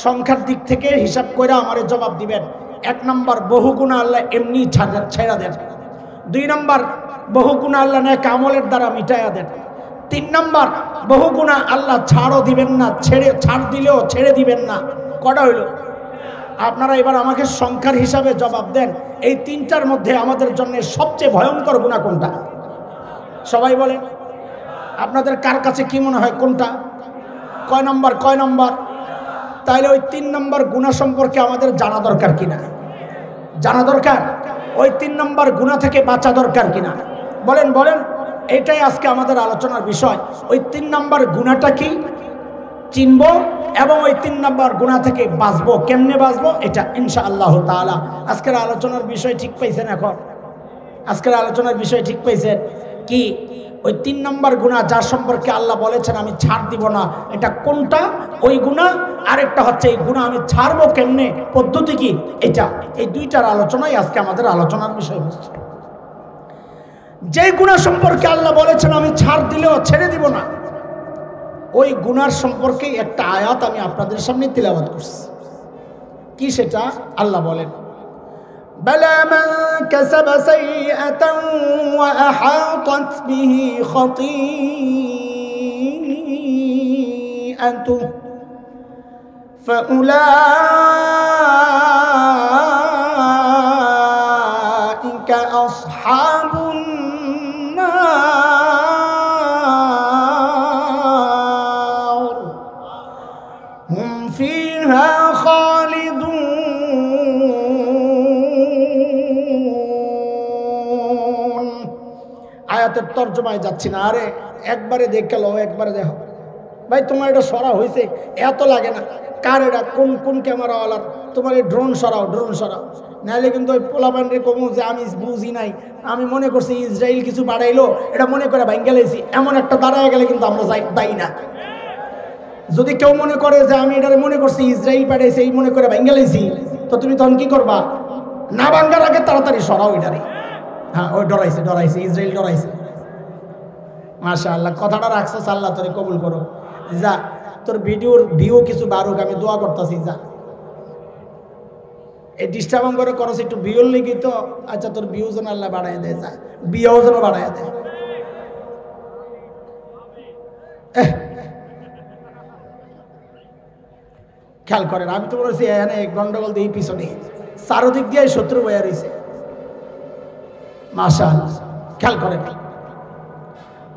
S1: সংখ্যার দিক থেকে হিসাব করে আমারে জবাব দিবেন। 1 নম্বর, বহু গুনাহ আল্লাহ এমনি ছেড়ে দেন। 2 নম্বর, বহু গুনাহ আল্লাহ নেক আমলের দ্বারা মিটাইয়া দেন। 3 নম্বর, বহু গুনাহ আল্লাহ ছাড়ও দিবেন না, ছাড় দিলেও ছেড়ে দিবেন না। কটা হইল? আপনারা এবার আমাকে সংখ্যার হিসাবে জবাব দেন, এই 3টার মধ্যে আমাদের জন্য সবচেয়ে ভয়ঙ্কর গুনাহ কোনটা? সবাই বলেন, আপনাদের কার কাছে কি মনে হয় কোনটা? কয় নম্বর? তাইলে ওই 3 নম্বর গুনাহ সম্পর্কে আমাদের জানা দরকার কিনা? জানা দরকার। ওই 3 নম্বর গুনাহ থেকে বাঁচা দরকার কিনা? বলেন। এটাই আজকে আমাদের আলোচনার বিষয়। ওই 3 নম্বর গুনাহটা কি চিনব এবং ওই 3 নম্বর গুনাহ থেকে বাঁচবো, কেমনে বাঁচবো, এটা ইনশাআল্লাহ তাআলা আজকের আলোচনার বিষয় ঠিক পাইছেন। এখন আজকের আলোচনার বিষয় ঠিক পাইছেন কি? ওই 3 নম্বর গুনাহ যার সম্পর্কে আল্লাহ বলেছেন আমি ছাড় দিব না, এটা কোনটা? ওই গুনাহ। আরেকটা হচ্ছে এই গুনাহ আমি ছাড়বো কেমনে, পদ্ধতি কি, এটা। এই 2টার আলোচনাই আজকে আমাদের আলোচনার বিষয়বস্তু। যেই গুনাহ সম্পর্কে আল্লাহ বলেছেন আমি ছাড় দিলেও ছেড়ে দিব না, ওই গুনার সম্পর্কে একটা আয়াত আমি আপনাদের সামনে তিলাওয়াত করছি। কি সেটা? আল্লাহ বলেন, بلى من كسب سيئة وأحاطت به خطيئته فأولئك أصحاب النار هم فيها خالدون। আয়াতের তর্জমায় যাচ্ছি না, আরে একবারে দেখে লো, একবারে দেখো ভাই। তোমার এটা সরা হয়েছে, এত লাগে না। কার এটা? কোন ক্যামেরাওয়ালার? তোমার এই ড্রোন সরাও, নাহলে কিন্তু ওই পোলাপান্ডের কমু যে আমি বুঝি নাই, আমি মনে করছি ইসরায়েল কিছু বাড়াইলো, এটা মনে করে ভাঙ্গা লাইছি, এমন একটা দাঁড়ায় গেলে কিন্তু আমরা দায়ী না। যদি কেউ মনে করে যে আমি এটারে মনে করছি ইসরায়েল পাঠাইছে, এই মনে করে ভাঙ্গা লাইছি, তো তুমি তখন কি করবা? না ভাঙ্গার আগে তাড়াতাড়ি সরাও এটারে। হ্যাঁ, ওই ডরাইছে, ইসরায়েল ডরাইছে। মাশাআল্লাহ, কথাটা রাখছস, আল্লাহ তোরে কবুল করো। যা, তোর ভিডিওর ভিউ কিছু বাড়ুক, আমি দোয়া করতেছি। যা, এই ডিস্টার্ব করে করছ একটু ভিউর লিখি তো। আচ্ছা, তোর ভিউ যেন আল্লাহ বাড়াই দেয়, যা বিয়েও যেন বাড়াই দেয়। খেয়াল করেন, আমি তো বলেছি এখানে গন্ডগোল দিয়ে পিছনে চারদিক দিয়ে শত্রু বয়ে রয়েছে। মাশাআল্লাহ, খেয়াল করেন।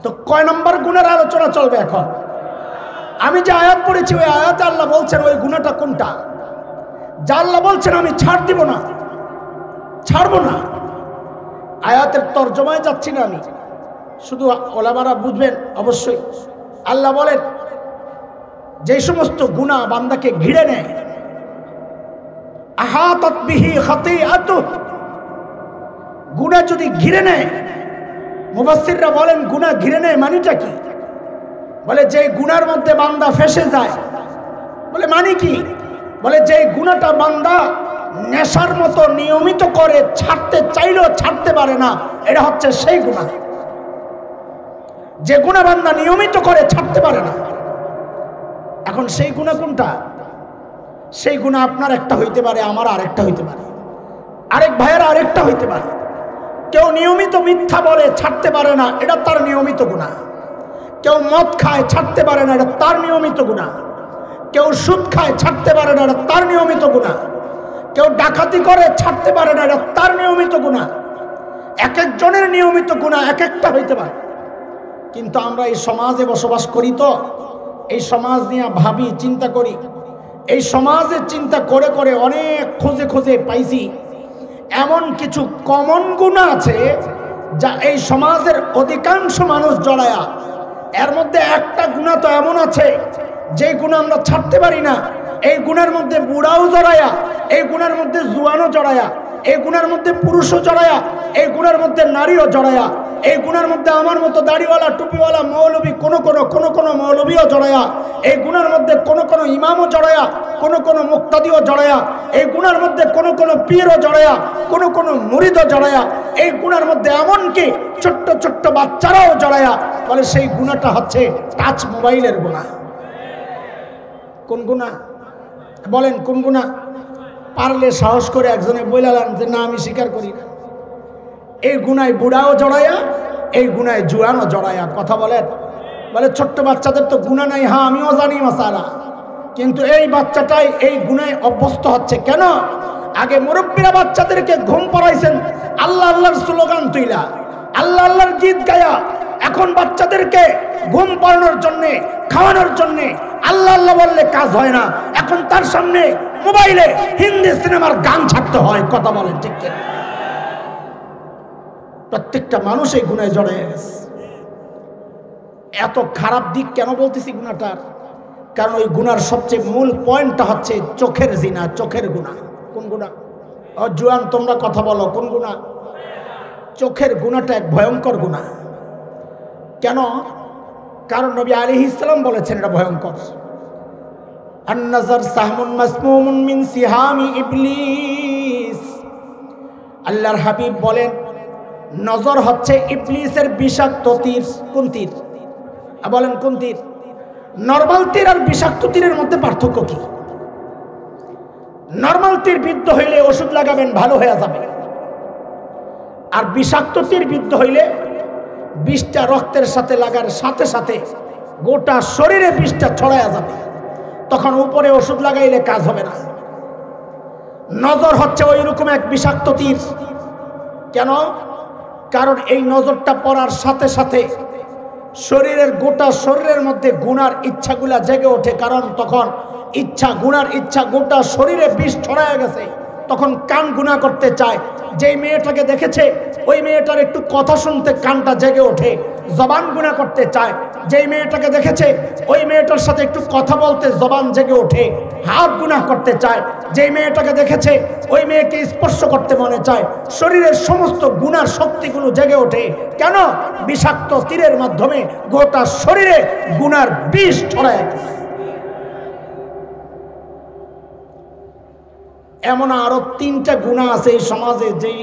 S1: তো কয় নম্বর গুনার আলোচনা চলবে এখন? আমি যে আয়াত পড়েছি ওই আয়াতে আল্লাহ বলছেন ওই গুনাহটা কোনটা? যা আল্লাহ বলছেন আমি ছাড়বো না। আয়াতের তর্জমায় যাচ্ছি না আমি, শুধু ওলামারা বুঝবেন অবশ্যই। আল্লাহ বলেন যে সমস্ত গুনাহ বান্দাকে ঘিরে নেয়, আহাতাত বিহি খাতিআতুহু, গুনাহ যদি ঘিরে নেয়, মুফাসসিররা বলেন গুনাহ ঘিরে নেয় মানেটা কি? বলে যে গুনার মধ্যে বান্দা ফেসে যায়। বলে মানে কি? বলে যে গুনাহটা বান্দা নেশার মতো নিয়মিত করে, ছাড়তে চাইলেও ছাড়তে পারে না, এটা হচ্ছে সেই গুনাহ। যে গুনাহ বান্দা নিয়মিত করে ছাড়তে পারে না। এখন সেই গুনাহ কোনটা? সেই গুনাহ আপনার একটা হইতে পারে, আমার আরেকটা হইতে পারে, আরেক ভাইয়ের আরেকটা হইতে পারে। কেউ নিয়মিত মিথ্যা বলে ছাড়তে পারে না, এটা তার নিয়মিত গুনাহ। কেউ মদ খায় ছাড়তে পারে না, এটা তার নিয়মিত গুনাহ। কেউ সুদ খায় ছাড়তে পারে না, এটা তার নিয়মিত গুনাহ। কেউ ডাকাতি করে ছাড়তে পারে না, এটা তার নিয়মিত গুনাহ। এক একজনের নিয়মিত গুনাহ এক একটা হইতে পারে। কিন্তু আমরা এই সমাজে বসবাস করি, তো এই সমাজ নিয়ে ভাবি, চিন্তা করি। এই সমাজে চিন্তা করে করে অনেক খোঁজে পাইছি এমন কিছু কমন গুনাহ আছে যা এই সমাজের অধিকাংশ মানুষ জড়ায়া। এর মধ্যে একটা গুনাহ তো এমন আছে যে গুনাহ আমরা ছাড়তে পারি না। এই গুনার মধ্যে বুড়াও জড়ায়া, এই গুনার মধ্যে জুয়ানও জড়ায়া, এই গুনার মধ্যে পুরুষও জড়ায়া, এই গুনার মধ্যে নারীও জড়ায়া, এই গুনার মধ্যে আমার মতো দাড়িওয়ালা টুপিওয়ালা মৌলবী কোন মৌলবীও জড়ায়া, এই গুনার মধ্যে কোন ইমামও জড়ায়া, কোন মুক্তাদিও জড়ায়া, এই গুনার মধ্যে কোন পীরও জড়ায়া, কোন মুরিদও জড়ায়া, এই গুনার মধ্যে এমনকি ছোট্ট ছোট্ট বাচ্চারাও জড়ায়া। বলে সেই গুনাহটা হচ্ছে টাচ মোবাইলের গুনাহ। কোন গুনাহ বলেন? কোন গুনাহ? পারলে সাহস করে একজনে বইলালেন যে না আমি স্বীকার করি না। এই গুনায় বুড়াও জড়ায়া, এই গুনায় জুয়ানও জড়ায়া। কথা বলেন? বলে ছোট্ট বাচ্চাদের তো গুনাহ নাই। হ্যাঁ, আমিও জানি মাসালা, কিন্তু এই বাচ্চাটাই এই গুনায় অভ্যস্ত হচ্ছে। কেন? আগে মুরব্বীরা বাচ্চাদেরকে ঘুম পড়াইছেন আল্লাহ আল্লাহর স্লোগান তুইলা, আল্লাহ আল্লাহর গীত গায়া। এখন বাচ্চাদেরকে ঘুম পাড়ানোর জন্যে, খাওয়ানোর জন্যে আল্লাহ আল্লাহ বললে কাজ হয় না। এখন তার সামনে মোবাইলে হিন্দি সিনেমার গান ছাড়তে হয়। কথা বলেন ঠিক ঠিক? প্রত্যেকটা মানুষ এই গুনায় জড়ায় গেছে। এত খারাপ দিক কেন বলতেছি গুনাহটার? কারণ ওই গুনার সবচেয়ে মূল পয়েন্টটা হচ্ছে চোখের জিনা, চোখের গুনাহ। কোন গুনাহ? ও জুয়ান তোমরা কথা বলো, কোন গুনাহ? চোখের গুনাহটা এক ভয়ঙ্কর গুনাহ। কেন? কারণ নবী আলাইহিস সালাম বলেছেন এটা ভয়ঙ্কর। আন-নাযার সাহমুন মাসমুমুন মিন সিহামি ইবলিস। আল্লাহর হাবিব বলেন নজর হচ্ছে ইবলিসের বিষাক্ত তীর। কোন তীর? বলেন কোন তীর? নরমাল তীর আর বিষাক্ত তীরের মধ্যে পার্থক্য কি? নরমাল তীর বিদ্ধ হইলে ওষুধ লাগাবেন, ভালো হয়ে যাবে। আর বিষাক্ত তীর বিদ্ধ হইলে বিষটা রক্তের সাথে লাগার সাথে সাথে গোটা শরীরে বিষটা ছড়ায়া যাবে, তখন উপরে ওষুধ লাগাইলে কাজ হবে না। নজর হচ্ছে ওই রকম এক বিষাক্ত তীর। কেন? কারণ এই নজরটা পড়ার সাথে সাথে শরীরের গোটা শরীরের মধ্যে গুনার ইচ্ছাগুলা জেগে ওঠে। কারণ তখন ইচ্ছা, গুনার ইচ্ছা গোটা শরীরে বিষ ছড়ায় গেছে। তখন কান গুনাহ করতে চায়। যেই মেয়েটাকে দেখেছে ওই মেয়েটার একটু কথা শুনতে কানটা জেগে ওঠে, জবান গুনাহ করতে চায়। যেই মেয়েটাকে দেখেছে ওই মেয়েটার সাথে একটু কথা বলতে জবান জেগে ওঠে, হাত গুনাহ করতে চায়। যেই মেয়েটাকে দেখেছে ওই মেয়েকে স্পর্শ করতে মনে চায়। শরীরের সমস্ত গুনার শক্তিগুলো জেগে ওঠে। কেন? বিষাক্ত তীরের মাধ্যমে গোটা শরীরে গুনার বিষ ছড়ায় গেছে। এমন আরো 3টা গুনাহ আছে এই সমাজে, যেই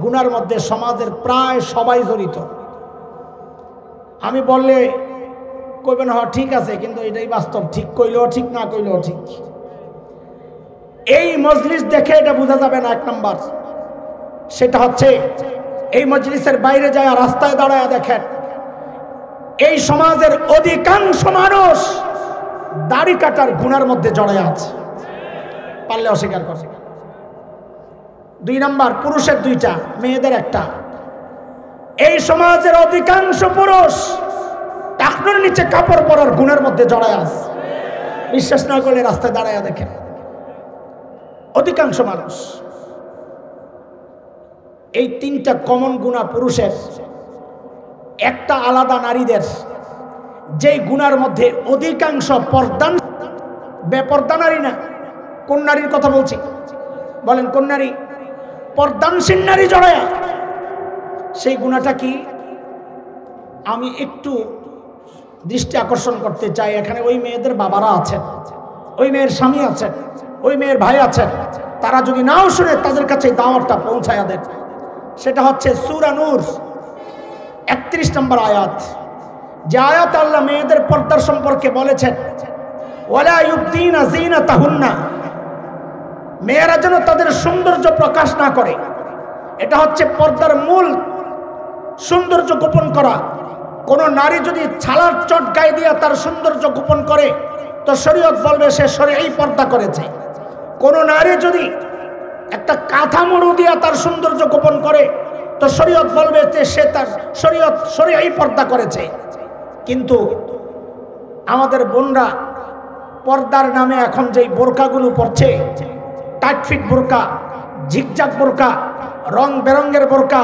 S1: গুনার মধ্যে সমাজের প্রায় সবাই জড়িত। আমি বললে কইবেন হ ঠিক আছে, কিন্তু এটাই বাস্তব। ঠিক কইলেও ঠিক, না কইলেও ঠিক। এই মজলিস দেখে এটা বোঝা যাবে না। 1 নাম্বার সেটা হচ্ছে এই মজলিসের বাইরে যায় রাস্তায় দাঁড়ায় দেখেন এই সমাজের অধিকাংশ মানুষ দাড়ি কাটার গুনার মধ্যে জড়ায় আছে। পারলে অস্বীকার করে। 2 নাম্বার পুরুষের 2টা, মেয়েদের 1টা। এই সমাজের অধিকাংশ পুরুষ টাকনোর নিচে কাপড় পরার গুনার মধ্যে জড়ায় আছে। বিশ্বাস না করলে রাস্তায় দাঁড়ায় দেখেন অধিকাংশ মানুষ। এই 3টা কমন গুনাহ পুরুষের, একটা আলাদা নারীদের। যেই গুনার মধ্যে অধিকাংশ পর্দান, বেপর্দা নারী না, কোন নারীর কথা বলছি? বলেন কোন নারী? পর্দানশীল নারী জড়ায়। সেই গুনাহটা কি? আমি একটু দৃষ্টি আকর্ষণ করতে চাই। এখানে ওই মেয়েদের বাবারা আছেন, ওই মেয়ের স্বামী আছেন, ওই মেয়ের ভাই আছেন। তারা যদি নাও শুনে তাদের কাছে দাওয়াতটা পৌঁছায়া দেন। সেটা হচ্ছে সূরা নূর 31 নম্বর আয়াত। যে আয়াত আল্লাহ মেয়েদের পর্দার সম্পর্কে বলেছেন, ওয়ালা ইউবদিনা যিনাতাহুন্না, মেয়েরা যেন তাদের সৌন্দর্য প্রকাশ না করে। এটা হচ্ছে পর্দার মূল, সৌন্দর্য গোপন করা। কোন নারী যদি ছালার চট গায়ে দিয়া তার সৌন্দর্য গোপন করে তো শরীয়ত বলবে সে শরীয়ী পর্দা করেছে। কোন নারী যদি একটা কাঁথা মুড়ু দিয়া তার সৌন্দর্য গোপন করে তো শরীয়ত বলবে যে সে তার শরীয়ী পর্দা করেছে। কিন্তু আমাদের বোনরা পর্দার নামে এখন যেই বোরকাগুলো পরছে, টাইট ফিট বোরকা, ঝিকঝাক বোরকা, রং বেরঙ্গের বোরকা,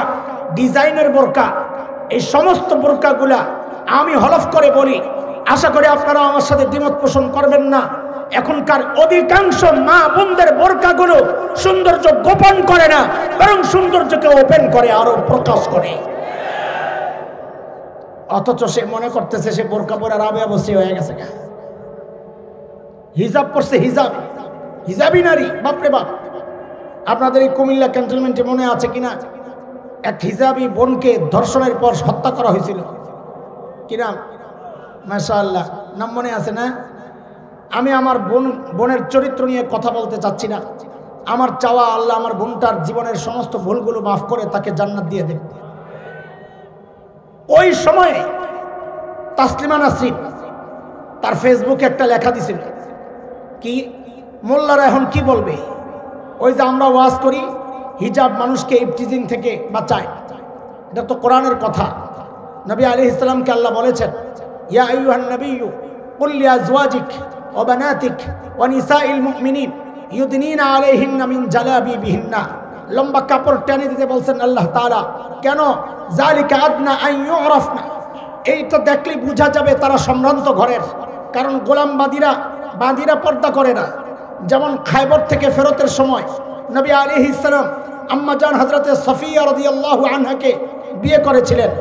S1: ডিজাইনের বোরকা, এই সমস্ত বোরকাগুলা আমি হলফ করে বলি, আশা করি আপনারা আমার সাথে দ্বিমত পোষণ করবেন না, এখনকার অধিকাংশ মা বোনদের বোরকাগুলো সৌন্দর্য গোপন করে না, বরং সৌন্দর্যকে ওপেন করে, আরো প্রকাশ করে। অথচ সে মনে করতেছে সে বোরকা পরে রাবে অবশ্যই হয়ে গেছে। হিজাব পড়ছে, হিজাবি নারী। বাপরে বাপ, আপনাদের এই কুমিল্লা ক্যান্টনমেন্টে মনে আছে কিনা, এক হিজাবি বোনকে ধর্ষণের পর হত্যা করা হয়েছিল। কি নাম? মাশাআল্লাহ, নাম মনে আছে না? আমি আমার বোনের চরিত্র নিয়ে কথা বলতে চাচ্ছি না। আমার চাওয়া আল্লাহ আমার বোনটার জীবনের সমস্ত ভুলগুলো মাফ করে তাকে জান্নাত দিয়ে দেন। ওই সময়ে তাসলিমা নাসরিন তার ফেসবুকে একটা লেখা দিছিল, কি মোল্লারা এখন কি বলবে? ওই যে আমরা ওয়াজ করি হিজাব মানুষকে ইফতিজিং থেকে বাঁচায়, এটা তো কোরআনের কথা। নবী আলাইহিস সালামকে আল্লাহ বলেছেন, ইয়া আইয়ুহান নাবিয়্যু কুল লিআজওয়াজিক ওয়া বানাতিক ওয়া নিসাইল মুমিনিন ইউদনিনা আলাইহিন্না মিন জালাবিবিহিন্না। লম্বা কাপড় টেনে দিতে বলছেন আল্লাহ তাআলা। কেন? যালিকা আদনা আন ইউরাফনা, এই তো দেখলেই বোঝা যাবে তারা সম্ভ্রান্ত ঘরের। কারণ গোলাম বাঁদিরা পর্দা করে না। যেমন খায়বর থেকে ফেরতের সময় নবী আলাইহিস সালাম আম্মা জান হযরতে সফিয়া রাদিয়াল্লাহু আনহাকে বিয়ে করেছিলেন।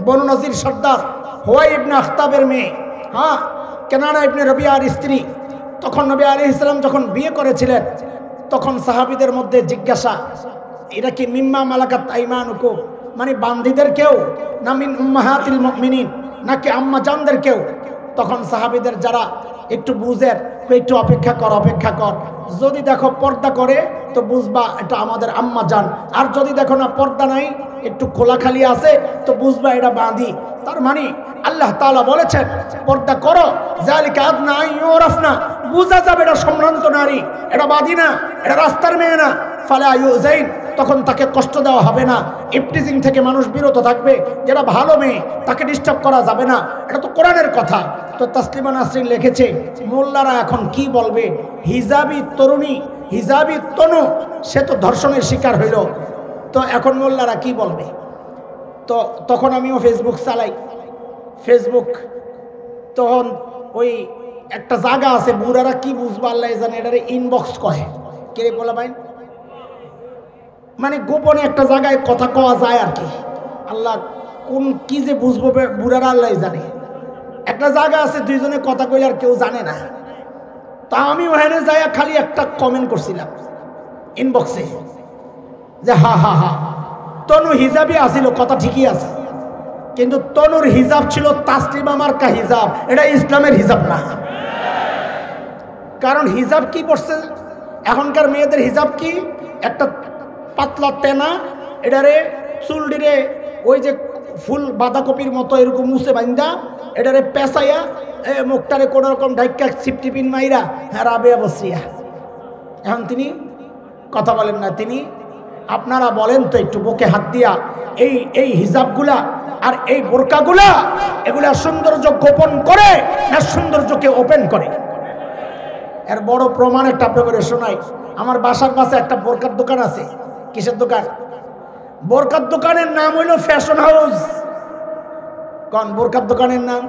S1: বনু নজির সর্দার হুয়াই ইবনে আখতাবের মেয়ে, কেনানা ইবনে রবিয়ার স্ত্রী। তখন নবী আলাইহিস সালাম যখন বিয়ে করেছিলেন, তখন সাহাবীদের মধ্যে জিজ্ঞাসা, এটা কি মিম্মা মালাকাত আইমানুকুম, মানে বান্দীদের কেউ, না মিন উম্মাহাতিল মুমিনিন, নাকি আম্মা জানদের কেউ? তখন সাহাবীদের যারা একটু বুঝের, একটু অপেক্ষা কর, যদি দেখো পর্দা করে তো বুঝবা এটা আমাদের আম্মা জান, আর যদি দেখো না পর্দা নাই, একটু খোলাখালি আছে, তো বুঝবা এটা বাঁধি। তার মানে আল্লাহ তাআলা বলেছেন পর্দা করো, যালিকা আদনা আন ইউরাফনা, বুঝা যাবে এটা সম্ভ্রান্ত নারী, এটা বাঁধি না, এটা রাস্তার মেয়ে না। ফালা ইউযাইন, তখন তাকে কষ্ট দেওয়া হবে না, ইফতিজিং থেকে মানুষ বিরত থাকবে। যেটা ভালো মেয়ে তাকে ডিস্টার্ব করা যাবে না, এটা তো কোরআনের কথা। তো তাসলিমা নাসরিন লিখেছে, মোল্লারা এখন কি বলবে? হিজাবি তরুণী, হিজাবি তনু, সে তো ধর্ষণের শিকার হইল, তো এখন মোল্লারা কি বলবে? তো তখন আমিও ফেসবুক চালাই। ফেসবুক তখন ওই একটা জায়গা আছে, বুড়ারা কি বুঝবো আল্লাহ জানে, এটারে ইনবক্স কয়। কে রে বলা ভাই, মানে গোপনে একটা জায়গায় কথা কওয়া যায় আর কি। আল্লাহ কোন কি যে বুঝবো বুড়ারা আল্লাহ জানে। একটা জায়গা আছে দুইজনে কথা কইলে আর কেউ জানে না। তা আমি ওখানে যাই খালি একটা কমেন্ট করছিলাম ইনবক্সে, যে হা তনু হিজাবই আসিল, কথা ঠিকই আছে, কিন্তু তনুর হিজাব ছিল তাসলিমা মার্কা হিজাব, এটা ইসলামের হিজাব না। কারণ হিজাব কি পড়ছে এখনকার মেয়েদের? হিজাব কি? একটা পাতলা তেনা, এটারে চুলডিরে ওই যে ফুল বাঁধাকপির মতো এরকম মুছে বাইন্দা, এটারে পেঁচাইয়া মুখটারে কোনো রকম ডাইকা ছিপটিপিন মাইরা, হ্যাঁ রাবেয়া বসিয়া। এখন তিনি কথা বলেন না, তিনি আপনারা বলেন তো একটু বুকে হাত দিয়া, এই হিজাবগুলা আর এই বোরকাগুলা, এগুলা সৌন্দর্য গোপন করে না সৌন্দর্যকে ওপেন করে? এর বড় প্রমাণ একটা আপনাকে শোনাই। আমার বাসার পাশে একটা বোরকার দোকান আছে। কিসের দোকান? বোরকার দোকানের নাম হইল ফ্যাশন হাউস। কোন বোরকার দোকানের নাম?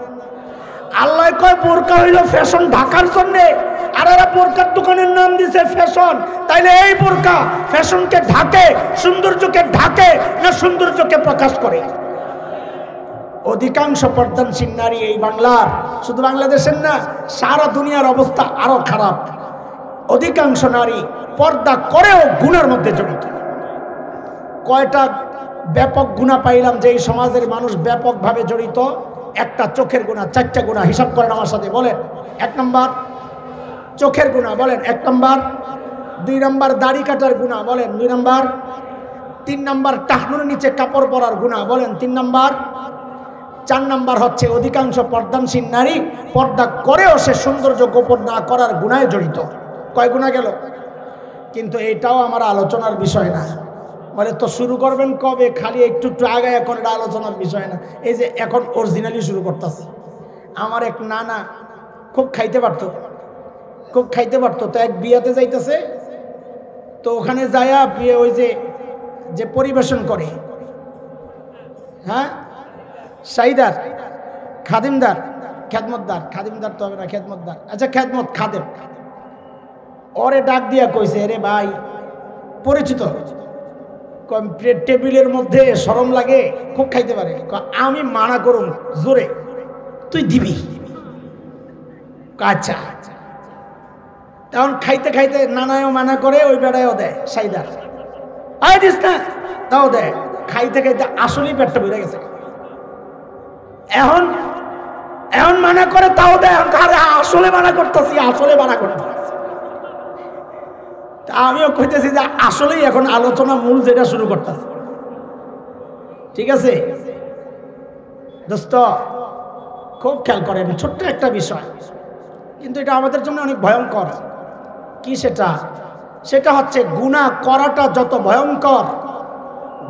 S1: আল্লাহ কয় বোরকা হইল ফ্যাশন ঢাকার জন্য, আর এরা বোরকার দোকানের নাম দিছে ফ্যাশন। তাইলে এই বোরকা ফ্যাশনকে ঢাকে, সৌন্দর্যকে ঢাকে না সৌন্দর্যকে প্রকাশ করে? অধিকাংশ পর্দানশীল নারী এই বাংলার, শুধু বাংলাদেশের না, সারা দুনিয়ার অবস্থা আরো খারাপ। অধিকাংশ নারী পর্দা করেও গুনার মধ্যে জড়িত। কয়টা ব্যাপক গুনাহ পাইলাম যে এই সমাজের মানুষ ব্যাপকভাবে জড়িত? একটা চোখের গুনাহ, চারটা গুনাহ হিসাব করেন আমার সাথে, বলেন। 1 নম্বর চোখের গুনাহ, বলেন 1 নম্বর। 2 নম্বর দাড়ি কাটার গুনাহ, বলেন 2 নম্বর। 3 নম্বর টাকনুর নিচে কাপড় পরার গুনাহ, বলেন 3 নম্বর। 4 নম্বর হচ্ছে অধিকাংশ পর্দানশীল নারী পর্দা করেও সে সৌন্দর্য গোপন না করার গুনাহে জড়িত। কয় গুনাহ গেল? কিন্তু এটাও আমার আলোচনার বিষয় না। বলে তো শুরু করবেন কবে? খালি একটু আগে, এখন এটা আলোচনার বিষয় না। এই যে এখন অরিজিনালি শুরু করতেছে। আমার এক নানা খুব খাইতে পারতো, তো এক বিয়াতে যাইতেছে, তো ওখানে যায়া বিয়ে ওই যে পরিবেশন করে, হ্যাঁ, সাইদার, খাদিমদার, খেদমতদার তো হবে না, খেদমতদার, আচ্ছা খাদেম, ওরে ডাক দিয়া কইছে, রে ভাই পরিচিত, টেবিলের মধ্যে শরম লাগে, খুব খাইতে পারে, আমি মানা করুন জোরে, তুই দিবি। আচ্ছা, তখন খাইতে খাইতে নানায়ও মানা করে, ওই বেড়ায়ও দেয় সাইদার, আয় দিস না, তাও দেয়। খাইতে খাইতে আসলেই পেটটা বেড়ে গেছে। এখন এখন মানা করে, তাও দেয়। আসলে মানা করতেছি, আসলে মানা করতেছি। আমিও কইতেছি যে আসলেই এখন আলোচনা মূল যেটা শুরু করতেছে। ঠিক আছে দোস্ত, খুব খেয়াল করেন, ছোট্ট একটা বিষয়, কিন্তু এটা আমাদের জন্য অনেক ভয়ঙ্কর। কি সেটা? সেটা হচ্ছে গুনাহ করাটা যত ভয়ঙ্কর,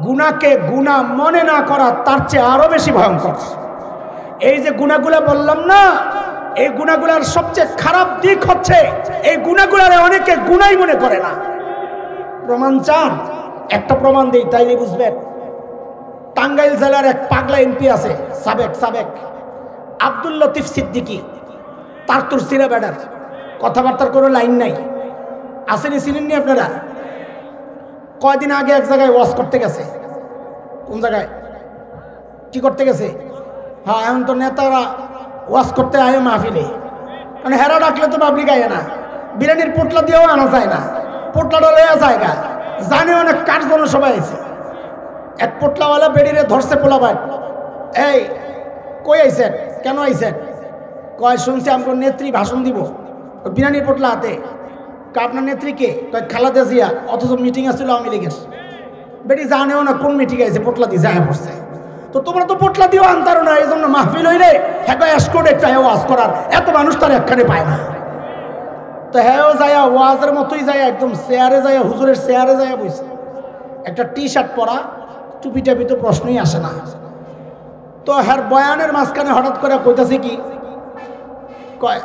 S1: গুনাহকে গুনাহ মনে না করা তার চেয়ে আরো বেশি ভয়ঙ্কর। এই যে গুনাহগুলো বললাম না, এই গুনাহগুলোর সবচেয়ে খারাপ দিক হচ্ছে এই গুনাহগুলোরে অনেকে গুনাহই মনে করে না। প্রমাণ চান? একটা প্রমাণ দিই, তাইলে বুঝবেন। টাঙ্গাইল জেলার এক পাগলা এমপি আছে, সাবেক আব্দুল লতিফ সিদ্দিকী, তার তোর সিরা বেড়ার, কথাবার্তার কোনো লাইন নাই। আসেনি, চিনেননি আপনারা? কয়দিন আগে এক জায়গায় ওয়াজ করতে গেছে। কোন জায়গায় কি করতে গেছে? হ্যাঁ, এখন তো নেতারা ওয়াজ করতে আয় মাহফিলে, মানে হেরা ডাকলে তো পাবলিক আয় না, বিরিয়ানির পোটলা দিয়েও আনা যায় না, পোটলাটা লইয়া জায়গা জানে অনেক কার জন্য সবাই আছে। এক পোটলাওয়ালা বেড়িরে ধরছে পোলাবাই, এই কই আইছেন, কেন আইছেন? কয় শুনছি আমার নেত্রী ভাষণ দিব, বিরিয়ানির পোটলা হাতে। আপনার নেত্রী কে? কয় খালেদা জিয়া, অথচ মিটিং আসছিল আওয়ামী লীগের। বেটি জানেও না কোন মিটিং আইছে, পোটলা দিয়ে যায় পড়ছে। তো তোমরা তো পোটলা দিয়েও আনতারো না, এই জন্য মাহফিল হইলে হ্যাঁ এসকোট একটা ওয়াজ করার এত মানুষ তার একখানে পায় না। তো হ্যাঁ যায় ওয়াজের মতোই যায়, একদম চেয়ারে যায়, হুজুরের চেয়ারে যায় বইছে, একটা টি শার্ট পরা, টুপি টাপি তো প্রশ্নই আসে না। তো হ্যাঁ বয়ানের মাঝখানে হঠাৎ করে কইতাছে কি, কয়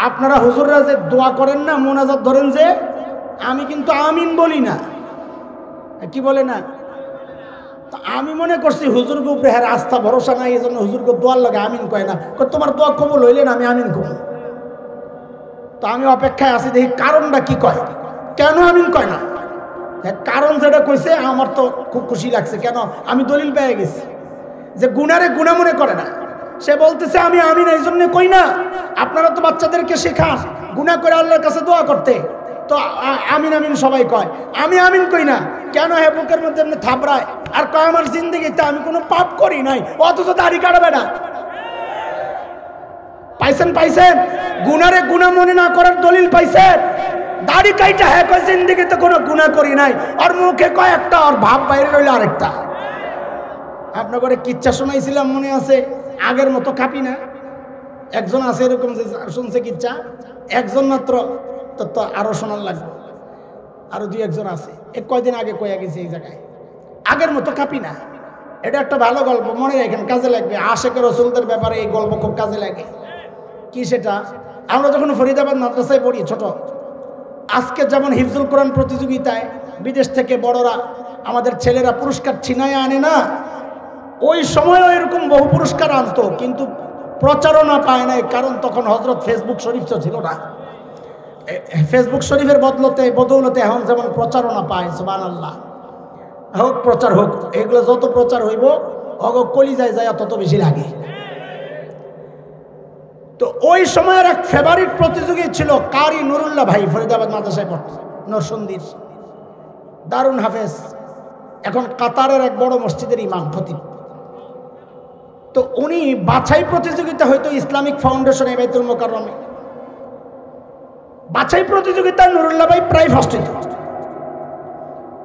S1: আপনারা হুজুররা যে দোয়া করেন না, মোনাজাত ধরেন যে, আমি কিন্তু আমিন বলি না। কি বলে না? তো আমি মনে করছি হুজুরকে উপরে হ্যাঁ আস্থা ভরসা নাই, এই জন্য হুজুরকে দোয়ার লাগে আমিন কয় না। তোমার দোয়া কবুল হইলে না আমি আমিন করি। তো আমি অপেক্ষায় আছি, দেখি কারণটা কি কয়, কেন আমিন কয় না। কারণ যেটা কইছে আমার তো খুব খুশি লাগছে। কেন? আমি দলিল পেয়ে গেছি যে গুনারে গুনাহ মনে করে না। সে বলতেছে আমি আমিন এই জন্য কই না, আপনারা তো বাচ্চাদেরকে শেখান গুনাহ করে আল্লাহর কাছে দোয়া করতে, তো আমিন আমিন সবাই কয়, আমি আমিন কই না কেন? হ্যাঁ বুকের মধ্যে এমনি থাপড়ায় আর কয় আমার জিন্দেগিতে আমি কোনো পাপ করি নাই, অথচ দাড়ি কাটবে না। পাইছেন? গুনারে গুনাহ মনে না করার দলিল পাইছেন? দাড়ি কাইটা হ্যাঁ কয় জিন্দেগিতে কোনো গুনাহ করি নাই, আর মুখে কয় একটা, আর ভাব বাইরে রইল আরেকটা। আপনার করে কিচ্ছা শোনাইছিলাম মনে আছে? আগের মতো কাঁপি না। একজন আছে এরকম যে শুনছে কিচ্ছা, একজন মাত্র, তো আরো শোনার লাগবে, আরো দুই একজন আছে। কয়দিন আগে কয়ে গেছে এই জায়গায়, আগের মতো কাঁপি না। এটা একটা ভালো গল্প, মনে রাখেন, কাজে লাগবে। আশেকের রসুলদের ব্যাপারে এই গল্প খুব কাজে লাগে। কি সেটা? আমরা যখন ফরিদাবাদ মাদ্রাসায় পড়ি ছোট, আজকে যেমন হিফজুল কোরআন প্রতিযোগিতায় বিদেশ থেকে বড়রা আমাদের ছেলেরা পুরস্কার ছিনায় আনে না, ওই সময়ও এরকম বহু পুরস্কার আনতো, কিন্তু প্রচারণা পায় নাই। কারণ তখন হযরত ফেসবুক শরীফ তো ছিল না। ফেসবুক শরীফের বদৌলতে এখন যেমন প্রচারণা পায়, সুবহানাল্লাহ, হোক প্রচার হোক, এগুলো যত প্রচার হইব কলিজায় যায় তত বেশি লাগে। তো ওই সময়ের এক ফেভারিট প্রতিযোগী ছিল কারি নুরুল্লাহ ভাই, ফরিদাবাদ মাদ্রাসায় পড়তো, নরসন্দির দারুন হাফেজ, এখন কাতারের এক বড় মসজিদের ইমাম খতিব। তো উনি বাছাই প্রতিযোগিতা হয়তো ইসলামিক ফাউন্ডেশনে বাইতুল মোকাররমে বাছাই প্রতিযোগিতায় নুরুল্লাহ ভাই প্রায় ফার্স্ট হইত,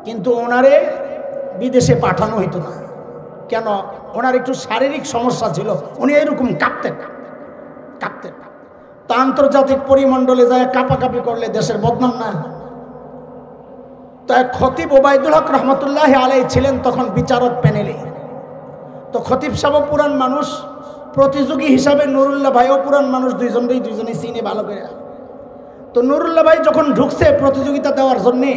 S1: কিন্তু ওনারে বিদেশে পাঠানো হইতো না। কেন? ওনার একটু শারীরিক সমস্যা ছিল, উনি এরকম কাঁপতেন। তা আন্তর্জাতিক পরিমণ্ডলে যায় কাঁপাকাঁপি করলে দেশের বদনাম না। তাই খতিব ওবায়দুল হক রহমতুল্লাহ আলাইহি ছিলেন তখন বিচারক প্যানেলে। তো খতিব সাহেব পুরান মানুষ, প্রতিযোগী হিসাবে নুরুল্লাহ ভাইও পুরান মানুষ, দুইজনেই চিনে ভালো করে। তো নুরুল্লাহ ভাই যখন ঢুকছে প্রতিযোগিতা দেওয়ার জন্যে,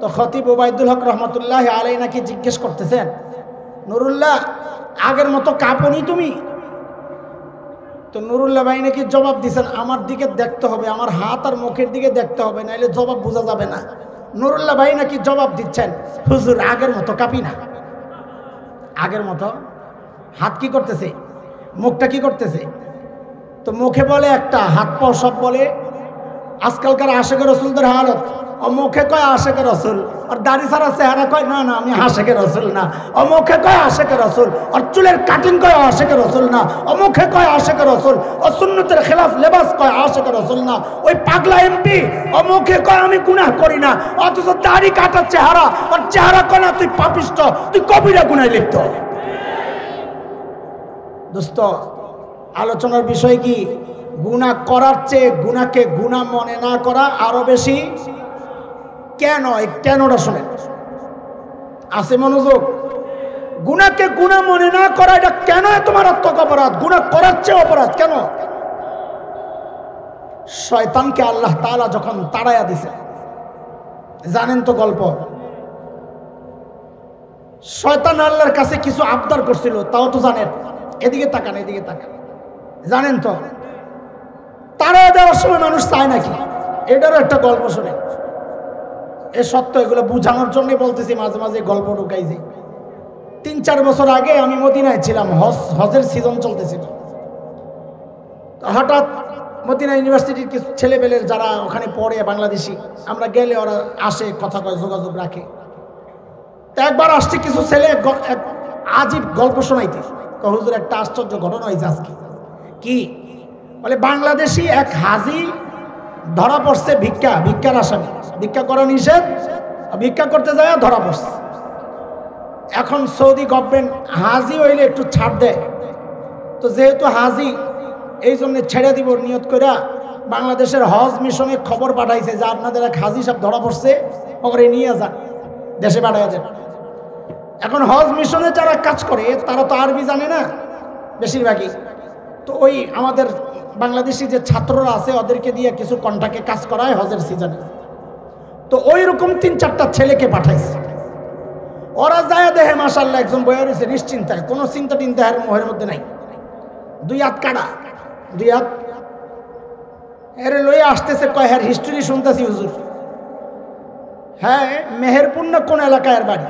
S1: তো খতিব ওবায়দুল হক রহমতুল্লাহ আলাইহি নাকি জিজ্ঞেস করতেছেন, নুরুল্লাহ আগের মতো কাঁপনি তুমি? তো নুরুল্লাহ ভাই নাকি জবাব দিচ্ছেন, আমার দিকে দেখতে হবে, আমার হাত আর মুখের দিকে দেখতে হবে, নাইলে জবাব বোঝা যাবে না। নুরুল্লাহ ভাই নাকি জবাব দিচ্ছেন, হুজুর আগের মতো কাঁপি না। আগের মতো হাত কি করতেছে, মুখটা কি করতেছে? তো মুখে বলে একটা, হাত পাও সব বলে আজকালকার আশেকের রসুলদের হালত। ও মুখে কয় আশেকের রসুল, আর দাড়ি ছাড়া চেহারা কয় না না আমি আশেকের রসুল না। ও মুখে কয় আশেকের রসুল, আর চুলের কাটিং কয় আশেকের রসুল না। ও মুখে কয় আশেকের রসুল, ও সুন্নতের খেলাফ লেবাস কয় আশেকের রসুল না। ওই পাগলা এমপি ও মুখে কয় আমি গুনাহ করি না, অথচ দাড়ি কাটার চেহারা, আর চেহারা কয় না তুই পাপিষ্ট, তুই কবিরা গুনায় লিপ্ত। দোস্ত, আলোচনার বিষয় কি? গুনাহ করার চেয়ে গুনাহকে গুনাহ মনে না করা আরো বেশি। কেন? এই কেনটা শোনেন, আছে মনোযোগ। গুনাহকে গুনাহ মনে না করা এটা কেন এত মারাত্মক অপরাধ? গুনাহ করার চেয়ে অপরাধ কেন? শয়তানকে আল্লাহ তাআলা যখন তাড়াইয়া দিছে, জানেন তো গল্প। শয়তান আল্লাহর কাছে কিছু আবদার করছিল, তাও তো জানেন। এদিকে তাকান, এদিকে তাকান, জানেন তো তারা দেওয়ার সময় মানুষ চায় নাকি? এটারও একটা গল্প শুনে, এ সত্য, এগুলো বুঝানোর জন্য বলতেছি। মাঝে মাঝে গল্প ঢুকাইছি। 3-4 বছর আগে আমি মদিনায় ছিলাম, হজের সিজন চলতেছিল। হঠাৎ মদিনা ইউনিভার্সিটির কিছু ছেলেপেলের যারা ওখানে পড়ে বাংলাদেশি, আমরা গেলে ওরা আসে, কথা কয়, যোগাযোগ রাখে। তো একবার আসছে কিছু ছেলে আজীব গল্প শোনাইতে, হুজুর একটা আশ্চর্য ঘটনা হয়েছে আজকে। কি বলে, বাংলাদেশি এক হাজি ধরা পড়ছে ভিক্ষার আসামি। ভিক্ষা করা নিষেধ, ভিক্ষা করতে যায় ধরা পড়ছে। এখন সৌদি গভর্নমেন্ট হাজি হইলে একটু ছাড় দেয়, তো যেহেতু হাজি এই জন্য ছেড়ে দিব নিয়ত করে বাংলাদেশের হজ মিশনে খবর পাঠাইছে যে আপনাদের এক হাজি সাহেব ধরা পড়ছে, ওরে নিয়ে যান, দেশে পাঠাইয়া যান। এখন হজ মিশনে যারা কাজ করে তারা তো আরবি জানে না বেশিরভাগই, তো ওই আমাদের বাংলাদেশি যে ছাত্ররা আছে ওদেরকে দিয়ে কিছু কন্ট্রাক্টে কাজ করায় হজের সিজনে। তো ওই রকম 3-4টা ছেলেকে পাঠাইছে। ওরা যায় দেখে মাশাআল্লাহ একজন বইয়া রয়েছে নিশ্চিন্তায়, কোনো চিন্তা টিন্তার মোহের মধ্যে নাই। 2 হাত কাটা, 2 হাত এরে লইয়া আসতেছে, কয় হ্যাঁ হিস্ট্রি শুনতেছি হুজুর। হ্যাঁ, মেহেরপুর না কোন এলাকায় এর বাড়ি।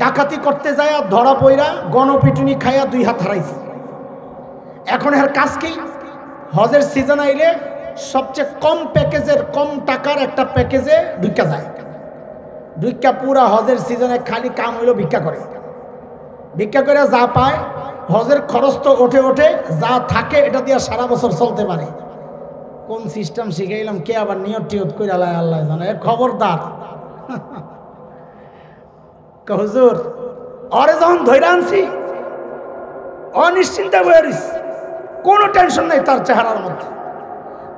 S1: ডাকাতি করতে যায় ধরা পইরা গণপিটুনি খাইয়া 2 হাত হারাইছে। এখন এর কাজ কি? হজের সিজন আইলে সবচেয়ে কম প্যাকেজের, কম টাকার একটা প্যাকেজে ভিক্ষা যায়। ভিক্ষা পুরা হজের সিজনে খালি কাম হইল ভিক্ষা করে। ভিক্ষা করে যা পায়, হজের খরচ তো ওঠে ওঠে, যা থাকে এটা দিয়ে সারা বছর চলতে পারে। কোন সিস্টেম শিখাইলাম, কে আবার নিয়ত টিয়ত করে আল্লাহ জানে। খবরদার, হুজুর ওরে যখন ধৈর্য আনছি অনিশ্চিন্তা বয়ারিস, কোনো টেনশন নাই তার চেহারার মধ্যে।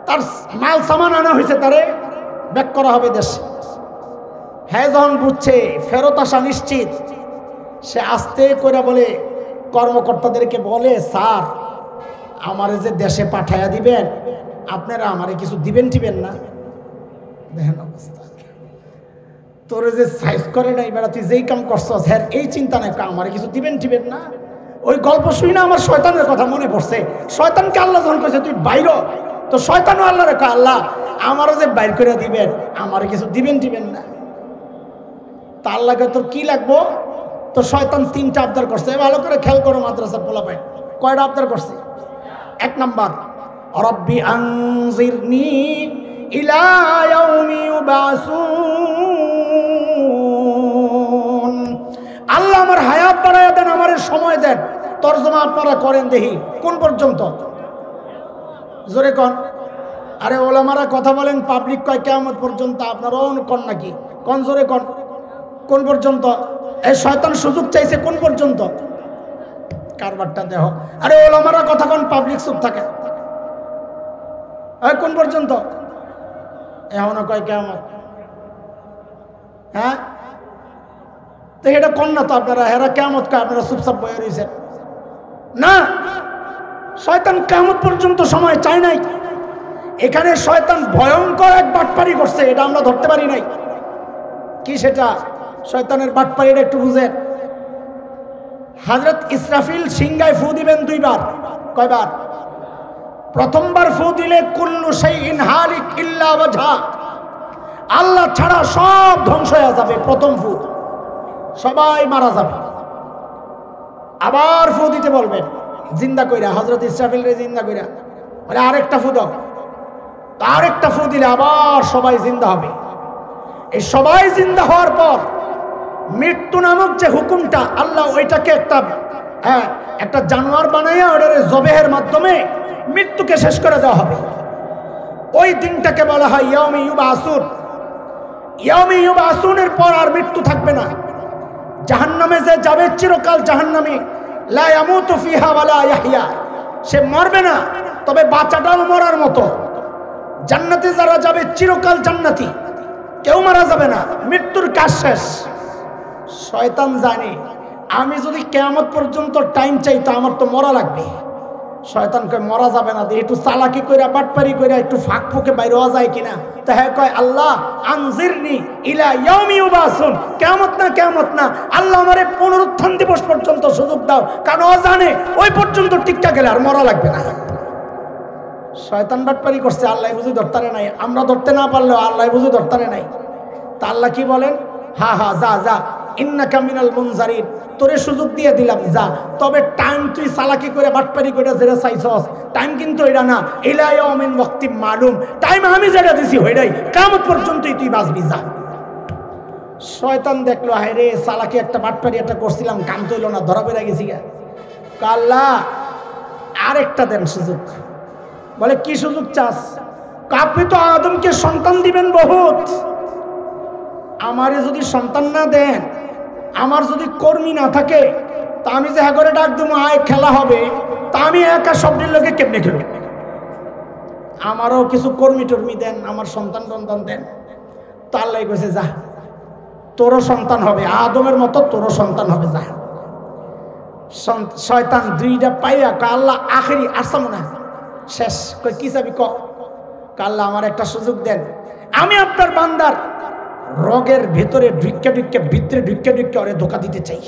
S1: তার মাল সামান আনা হয়েছে, তারে ব্যাক করা হবে দেশে। হ্যাঁ, যখন বুঝছে ফেরত আসা নিশ্চিত, সে আস্তে করে বলে কর্মকর্তাদেরকে বলে, স্যার আমারে যে দেশে পাঠাইয়া দিবেন, আপনারা আমারে কিছু দিবেন টিবেন না? দেখেন অবস্থা, তোরে যে সাইজ করে নাই বেড়া, তুই যেই কাম করছস হ্যাঁ এই চিন্তা নাই, আমারে কিছু দিবেন টিবেন না? ওই গল্প শুই না আমার শয়তানের কথা মনে পড়ছে। শয়তানকে আল্লাহ যখন কইছে তুই বাইর, তো শয়তানও আল্লাহ রেখা, আল্লাহ আমারও যে বাইর করে দিবেন, আমারে কিছু দিবেন টিবেন না? তা আল্লাহকে তোর কি লাগবো? তো শয়তান 3টা আবদার করছে। ভালো করে খেয়াল করো মাদ্রাসার পোলাপাইন, কয়টা আবদার করছে? 1 নাম্বার, রব্বি আনজিরনি ইলা ইয়াউমি ইউবাসুন, আল্লাহ আমার হায়াত বাড়াইয়া দেন, আমার সময় দেন। তরজমা আপনারা করেন দেখি কোন পর্যন্ত, জোরে কন। আরে ওলামারা কথা বলেন, পাবলিক কয় কিয়ামত পর্যন্ত, আপনারাও কন নাকি? কোন জোরে কন, কোন পর্যন্ত? এই শয়তান সুযোগ চাইছে কোন পর্যন্ত? কারবারটা দেহ। আরে ওলামারা কথা কন, পাবলিক চুপ থাকে। কোন পর্যন্ত? এমন কয় কিয়ামত। হ্যাঁ, তো এটা কন না তো আপনারা, এরা কিয়ামত কয়, আপনারা চুপচাপ বয়ে রয়েছেন না। শয়তান কিয়ামত পর্যন্ত সময় চাই নাই। এখানে শয়তান ভয়ঙ্কর এক বাটপারি করছে, এটা আমরা ধরতে পারি নাই। কি সেটা? শয়তানের বাটপারিটা একটু বুঝেন। হযরত ইসরাফিল সিংহায় ফু দিবেন 2 বার। কয়বার? প্রথমবার ফু দিলে কুল্লু শাইইন হালিক ইল্লা ওয়াজহা, আল্লাহ ছাড়া সব ধ্বংস হয়ে যাবে। প্রথম ফু সবাই মারা যাবে। আবার ফু দিতে বলবেন জিন্দা কইরা, হযরত ইসরাফিল রে জিন্দা কইরা বলে আরেকটা ফু দাও। আরেকটা ফু দিলে আবার সবাই জিন্দা হবে। এই সবাই জিন্দা হওয়ার পর মৃত্যু নামক যে হুকুমটা, আল্লাহ ওইটাকে একটা জানোয়ার বানাইয়া ওটার জবেহের মাধ্যমে মৃত্যুকে শেষ করে দেওয়া হবে। ওই দিনটাকে বলা হয় ইয়াউমে ইউবাসুন। ইয়াউমে ইউবাসুনের পর আর মৃত্যু থাকবে না। জাহান্নামে যে যাবে চিরকাল জাহান্নামে, লা ইয়ামুতু ফিহা ওয়ালা ইয়াহইয়া, সে মরবে না, তবে বাঁচাটাও মরার মতো। জান্নাতে যারা যাবে চিরকাল জান্নাতি, কেউ মারা যাবে না, মৃত্যুর কাজ শেষ। শয়তান জানে আমি যদি কিয়ামত পর্যন্ত টাইম চাই তো আমার তো মরা লাগবে। শয়তান কয় মরা যাবে না, একটু চালাকি কইরা বাটপারি কইরা একটু ফাঁক ফুকে বাইরে হওয়া যায় কিনা। তো হ্যাঁ কয় আল্লাহ আনজিরনি ইলা ইয়াউমি ইউবাসুন, কিয়ামত না আল্লাহ আমারে পুনরুত্থান দিবস পর্যন্ত সুযোগ দাও, কারণ ও জানে ওই পর্যন্ত টিকটা গেলে আর মরা লাগবে না। শয়তান বাটপারি করছে, আল্লাহ বুঝি ধরতারে নাই, আমরা ধরতে না পারলেও আল্লাহ বুঝি ধরতারে নাই। তা আল্লাহ কি বলেন, হা যা যা ইন্নাকা মিনাল মুনজারিন, তোরে সুযোগ দিয়ে দিলাম যা, তবে টাইম তুই চালাকি করে বাটপারি করে যেটা চাইছস টাইম কিন্তু এটা না। ইলা ইয়াউমিন ওয়াক্তিম মালুম, টাইম আমি যেটা দিছি হইরাই কিয়ামত পর্যন্তই তুই বাঁচবি যা। শয়তান দেখলো হায় রে চালাকি একটা বাটপারি একটা করছিলাম, কাম তো হইলো না, ধরা পড়ে গেছি গা। আল্লাহ আরেকটা দেন সুযোগ। বলে কি সুযোগ চাস? আপনি তো আদমকে সন্তান দিবেন বহুত, আমারে যদি সন্তান না দেন, আমার যদি কর্মী না থাকে, তা আমি যে করে ডাক দেবো আয় খেলা হবে, তা আমি একা সবটির লোকে কেমনে খেলব? আমারও কিছু কর্মী টর্মী দেন, আমার সন্তান টন্তান দেন। তা আল্লাহ কইছে যা তোরও সন্তান হবে, আদমের মতো তোরও সন্তান হবে যা। শয়তান দুইটা পাইয়া আল্লাহ আখেরি আসা মনে শেষ, কই কি চাবি ক? আল্লাহ আমার একটা সুযোগ দেন, আমি আপনার বান্দার রগের ভেতরে ভিতরে ঢুকে ওরে ধোকা দিতে চাই।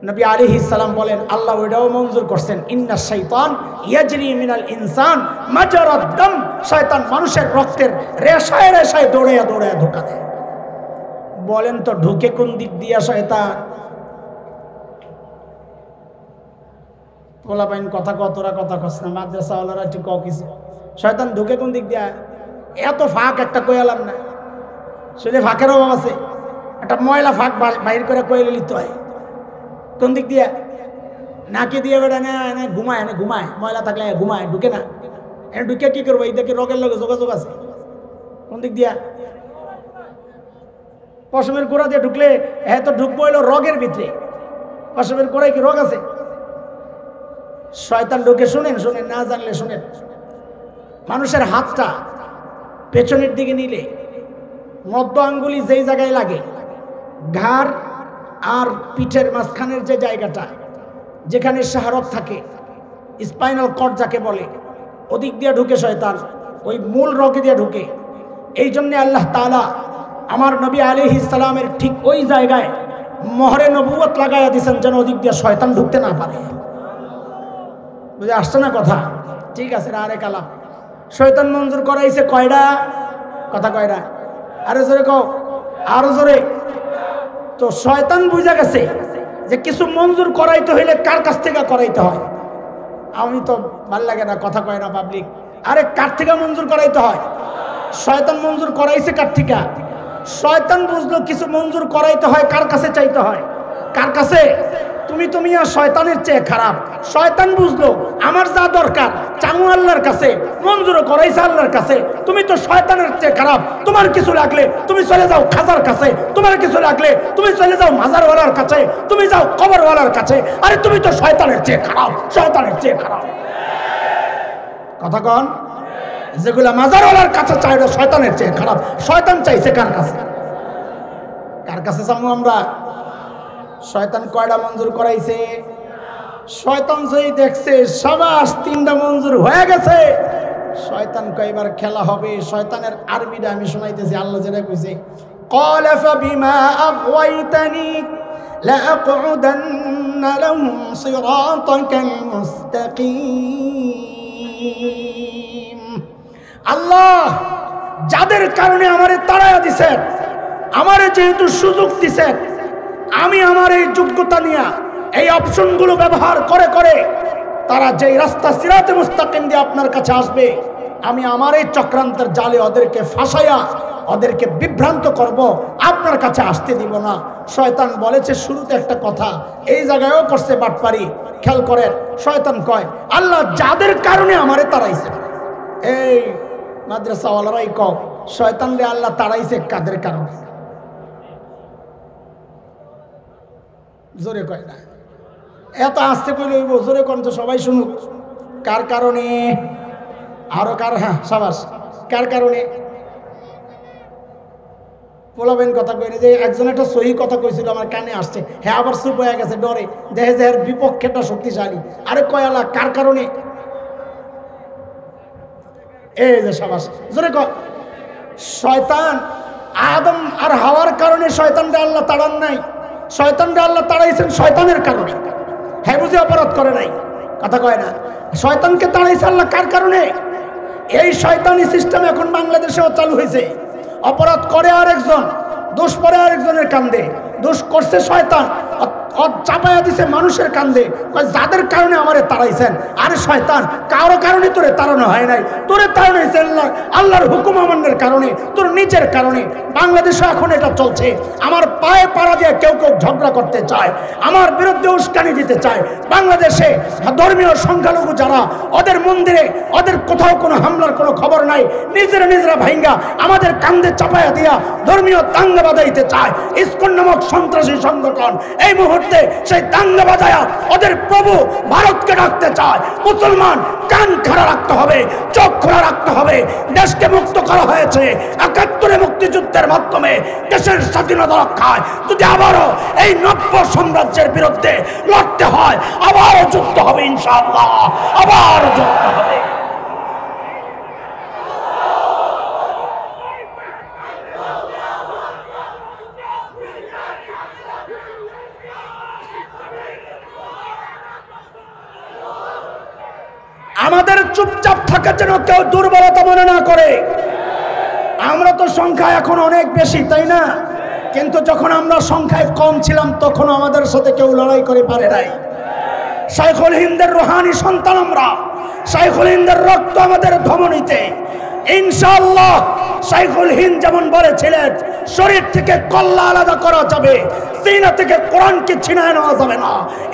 S1: নবী আলাইহিস সালাম বলেন আল্লাহ ওইটাও মঞ্জুর করছেন, ইন্না শাইতান ইয়াজরি মিনাল ইনসান মাজারাদ দাম, শয়তান মানুষের রক্তের রেশায় রেশায় দৌড়াইয়া ধোকা দেয়। বলেন তো ঢুকে কোন দিক দিয়া শয়তান? পোলাপাইন কথা কতরা কথা কস না, মাদ্রাসাওয়ালারা একটু ক কিছু। শয়তান ঢুকে কোন দিক দিয়া? এত ফাঁক একটা কইলাম না, শুনে ফাঁকের অভাব আছে। একটা ময়লা ফাঁক বাইর করে কইলে লিতে হয়। কোন দিক দিয়া? নাকি দিয়ে বেড়া না ঘুমায়, ময়লা থাকলে ঘুমায়, ঢুকে না। ঢুকে কি করবো? এই দেখে রগের লগে যোগাযোগ আছে। কোন দিক দিয়া? পশমের গোড়া দিয়ে ঢুকলে হ্যাঁ তো ঢুকবো হইলো রগের ভিতরে। পশমের গোড়ায় কি রগ আছে? শয়তান ঢুকে, শুনেন না জানলে শুনেন, মানুষের হাতটা পেছনের দিকে নিলে মধ্য আঙ্গুলি যেই জায়গায় লাগে, ঘাড় আর পিঠের মাঝখানের যে জায়গাটা যেখানে শাহরগ থাকে, স্পাইনাল কর্ড যাকে বলে, ওদিক দিয়ে ঢুকে শয়তান, ওই মূল রগে দিয়ে ঢুকে। এই জন্যে আল্লাহ তাআলা আমার নবী আলাইহিস সালামের ঠিক ওই জায়গায় মোহরে নবুয়ত লাগাইয়া দিয়েছেন, যেন ওদিক দিয়ে শয়তান ঢুকতে না পারে। বুঝে আসছে না কথা? ঠিক আছে, আরেক আলাপ। শয়তান মঞ্জুর করাইছে কয়টা? কথা কয়টা? আরে জোরে কও, আরো জোরে। তো শয়তান বুঝা গেছে যে কিছু মঞ্জুর করাইতে হইলে কার কাছ থেকে করাইতে হয়। আমি তো ভাল লাগে না, কথা কয় না পাবলিক। আরে কার থেকে মঞ্জুর করাইতে হয়? শয়তান মঞ্জুর করাইছে কার থেকে? শয়তান বুঝলো কিছু মঞ্জুর করাইতে হয় কার কাছে চাইতে হয়। কার কাছে? তুমি আর শয়তানের চেয়ে খারাপ। শয়তান বুঝলো আমার যা দরকার চামু আল্লাহর কাছে, মঞ্জুর করাইছে আল্লাহর কাছে। তুমি তো শয়তানের চেয়ে খারাপ, তোমার কিছু লাগলে তুমি চলে যাও খাজার কাছে, তোমার কিছু লাগলে তুমি চলে যাও মাজারওয়ালার কাছে, তুমি যাও কবরওয়ালার কাছে। আরে তুমি তো শয়তানের চেয়ে খারাপ, শয়তানের চেয়ে খারাপ। কথা কন? যেগুলা মাজারওয়ালার কাছে চাই না শয়তানের চেয়ে খারাপ। শয়তান চাইছে কার কাছে? কার কাছে চামু আমরা? শয়তান কয়টা মঞ্জুর করাইছে? শয়তান যেই দেখছে সাবাস 3টা মঞ্জুর হয়ে গেছে, শয়তান কয়বার খেলা হবে। শয়তানের আরবিটা আমি শোনাইতেছি, আল্লাহ যেটা কইছে, ক্বালা ফাবিমা আগওয়াইতানি লাআকউদান্না লাহুম সিরাতাকাল মুস্তাকিম। রহিম। আল্লাহ যাদের কারণে আমারে তাড়ায়া দিছেন, আমারে যেহেতু সুযোগ দিছেন, আমি আমার এই যোগ্যতা নিয়ে এই অপশনগুলো ব্যবহার করে করে তারা যেই রাস্তা সিরাতে মুস্তাকিম দিয়ে আপনার কাছে আসবে, আমি আমার এই চক্রান্তের জালে ওদেরকে ফাঁসাইয়া ওদেরকে বিভ্রান্ত করব, আপনার কাছে আসতে দিব না। শয়তান বলেছে শুরুতে একটা কথা, এই জায়গায়ও করছে বাটপারি। খেয়াল করেন, শয়তান কয় আল্লাহ যাদের কারণে আমারে তাড়াইছে। এই মাদ্রাসাওয়ালারাই কও শয়তান রে আল্লাহ তাড়াইছে কাদের কারণে? জোরে কয় না, এত আসতে কইলে হইব, জোরে কোন তো সবাই শুনুক। কার কারণে? আরো কার? হ্যাঁ সাবাস। কার কারণে? পোলাবেন কথা কইনি যে একজন একটা সহি কথা কইছিল আমার কানে আসছে, হ্যাঁ আবার চুপ হয়ে গেছে ডরে, দেখে যে এর বিপক্ষেটা শক্তিশালী। আরে কয় আল্লাহ কার কারণে? এই যে সাবাস, জোরে কয়। শয়তান আদম আর হাওয়ার কারণে শয়তানকে আল্লাহ তাড়ান নাই, শয়তানকে আল্লাহ তাড়াইছেন শয়তানের কারণে। হ্যাঁ বুঝে অপরাধ করে নাই, কথা কয় না। শয়তানকে তাড়াইছে আল্লাহ কার কারণে? এই শয়তানি সিস্টেম এখন বাংলাদেশেও চালু হয়েছে। অপরাধ করে আরেকজন, দোষ পড়ে আরেকজনের কান্দে, দোষ করছে শয়তান, চাপাইয়া দিছে মানুষের কান্দে, যাদের কারণে আমারে তাড়াইছেন। আরে শয়তান কারো কারণে তোরে তাড়ানো হয় নাই, তোরে তাড়ানো হয়েছে আল্লাহর হুকুম অমান্যের কারণে, তোর নিজের কারণে। বাংলাদেশে এখন এটা চলছে, আমার পায়ে পাড়া দিয়ে কেউ কেউ ঝগড়া করতে চায়, আমার বিরুদ্ধে উস্কানি দিতে চায়। বাংলাদেশে ধর্মীয় সংখ্যালঘু যারা, ওদের মন্দিরে ওদের কোথাও কোনো হামলার কোনো খবর নাই, নিজেরা ভাইঙ্গা আমাদের কান্দে চাপাইয়া দিয়া ধর্মীয় দাঙ্গা বাঁধাইতে চায়। ইসকন নামক সন্ত্রাসী সংগঠন এই মুহূর্তে সেই দাঙ্গা বাজায়া ওদের প্রভু ভারতকে ডাকতে চায়। মুসলমান কান খাড়া রাখতে হবে, চোখ খোলা রাখতে হবে। দেশকে মুক্ত করা হয়েছে ৭১ মুক্তিযুদ্ধের মাধ্যমে, দেশের স্বাধীনতা রক্ষায়। যদি আবারও এই নব্য সাম্রাজ্যের বিরুদ্ধে লড়তে হয়, আবারও যুদ্ধ হবে ইনশাআল্লাহ, আবার যুদ্ধ হবে। আমাদের চুপচাপ থাকার জন্য কেউ দুর্বলতা মনে না করে। আমরা তো সংখ্যা এখন অনেক বেশি, তাই না? কিন্তু যখন আমরা সংখ্যায় কম ছিলাম তখন আমাদের সাথে কেউ লড়াই করে পারে নাই। শাইখুল হিন্দের রুহানি সন্তান আমরা, শাইখুল হিন্দের রক্ত আমাদের ধমনীতে। ইনশাআল্লাহ শাইখুল হিন্দ যেমন বলেছিলেন, শরীর থেকে কল্লা আলাদা করা যাবে, সিনা থেকে কোরআনকে ছিনায় নেওয়া যাবে না,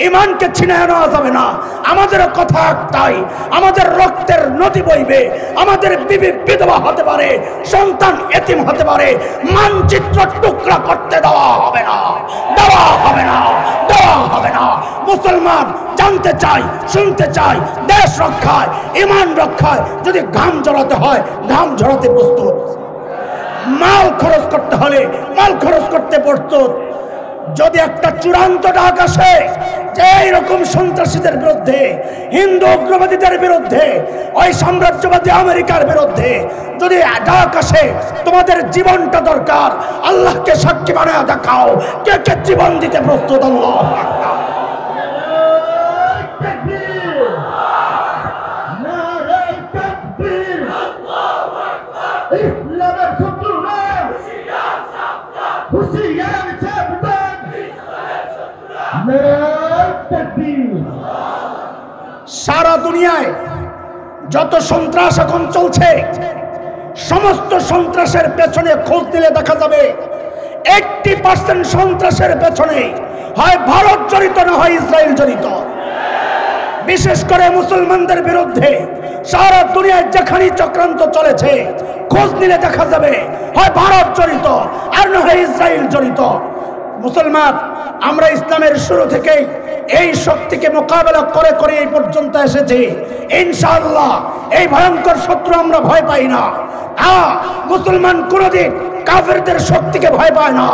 S1: ইমানকে ছিনায় নেওয়া যাবে না। আমাদের কথা একটাই, আমাদের রক্তের নদী বইবে, আমাদের বিবি বিধবা হতে পারে, সন্তান এতিম হতে পারে, মানচিত্র টুকরা করতে দেওয়া হবে না, দেওয়া হবে না, দেওয়া হবে না। মুসলমান জানতে চাই, শুনতে চাই, দেশ রক্ষায়, ইমান রক্ষায় যদি ঘাম ঝরাতে হয় ঘাম ঝরাতে প্রস্তুত, মাল খরচ করতে হলে মাল খরচ করতে প্রস্তুত। যদি একটা চূড়ান্ত ডাক আসে যে এইরকম সন্ত্রাসীদের বিরুদ্ধে, হিন্দু উগ্রবাদীদের বিরুদ্ধে, ওই সাম্রাজ্যবাদী আমেরিকার বিরুদ্ধে যদি ডাক আসে, তোমাদের জীবনটা দরকার, আল্লাহকে সাক্ষী বানায় দেখাও কে কে জীবন দিতে প্রস্তুত। আল্লাহ সারা দুনিয়ায় যত সন্ত্রাস এখন চলছে, সমস্ত সন্ত্রাসের পেছনে খোঁজ দিলে দেখা যাবে 80% সন্ত্রাসের পেছনে হয় ভারত জড়িত, না হয় ইসরায়েল জড়িত। বিশেষ করে মুসলমানদের বিরুদ্ধে সারা দুনিয়ায় যেখানেই চক্রান্ত চলেছে, খোঁজ নিলে দেখা যাবে হয় ভারত জড়িত আর না হয় ইসরায়েল জড়িত। মুসলমান আমরা ইসলামের শুরু থেকেই এই শক্তিকে মোকাবেলা করে করে এই পর্যন্ত এসেছি। ইনশাআল্লাহ এই ভয়ঙ্কর শত্রু আমরা ভয় পাই না। মুসলমান কোনদিন কাফেরদের শক্তিকে ভয় পায় না।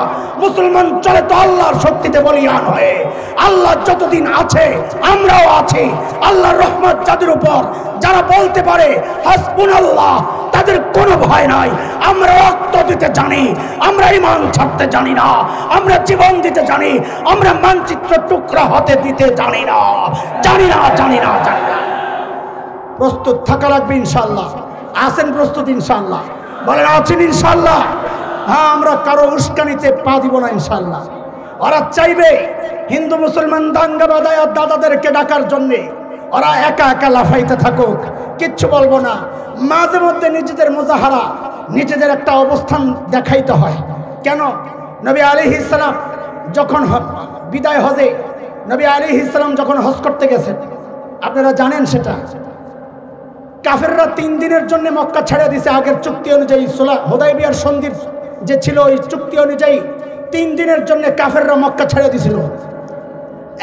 S1: মুসলমান চলে তো আল্লাহর শক্তিতে বলিয়ান হয়ে। আল্লাহ যতদিন আছে আমরাও আছি। আল্লাহর রহমত যাদের উপর, যারা বলতে পারে হাসবুনাল্লাহ, তাদের কোনো ভয় নাই। আমরা রক্ত দিতে জানি, আমরা ঈমান ছাড়তে জানি না, আমরা জীবন দিতে জানি, আমরা মানচিত্র টুকরা হতে দিতে জানি না, জানি না, জানি না, জানি না। প্রস্তুত থাকা লাগবে ইনশাআল্লাহ। আছেন প্রস্তুত ইনশাআল্লাহ? বলেন আছেন ইনশাআল্লাহ? হ্যাঁ, আমরা কারো উস্কানিতে পা দিব না ইনশাআল্লাহ। ওরা চাইবে হিন্দু মুসলমান দাঙ্গা বাঁধায় দাদাদেরকে ডাকার জন্যে ওরা একা একা লাফাইতে থাকুক, কিচ্ছু বলবো না। মাঝে মধ্যে নিজেদের মুজাহারা, নিজেদের একটা অবস্থান দেখাইতে হয়। কেন? নবী আলাইহিস সালাম যখন বিদায় হজে, নবী আলাইহিস সালাম যখন হজ করতে গেছেন, আপনারা জানেন সেটা, কাফেররা 3 দিনের জন্য মক্কা ছেড়ে দিয়েছে। আগের চুক্তি অনুযায়ী হুদায়বিয়ার সন্ধি যে ছিল, ওই চুক্তি অনুযায়ী 3 দিনের জন্য কাফেররা মক্কা ছেড়ে দিয়েছিল।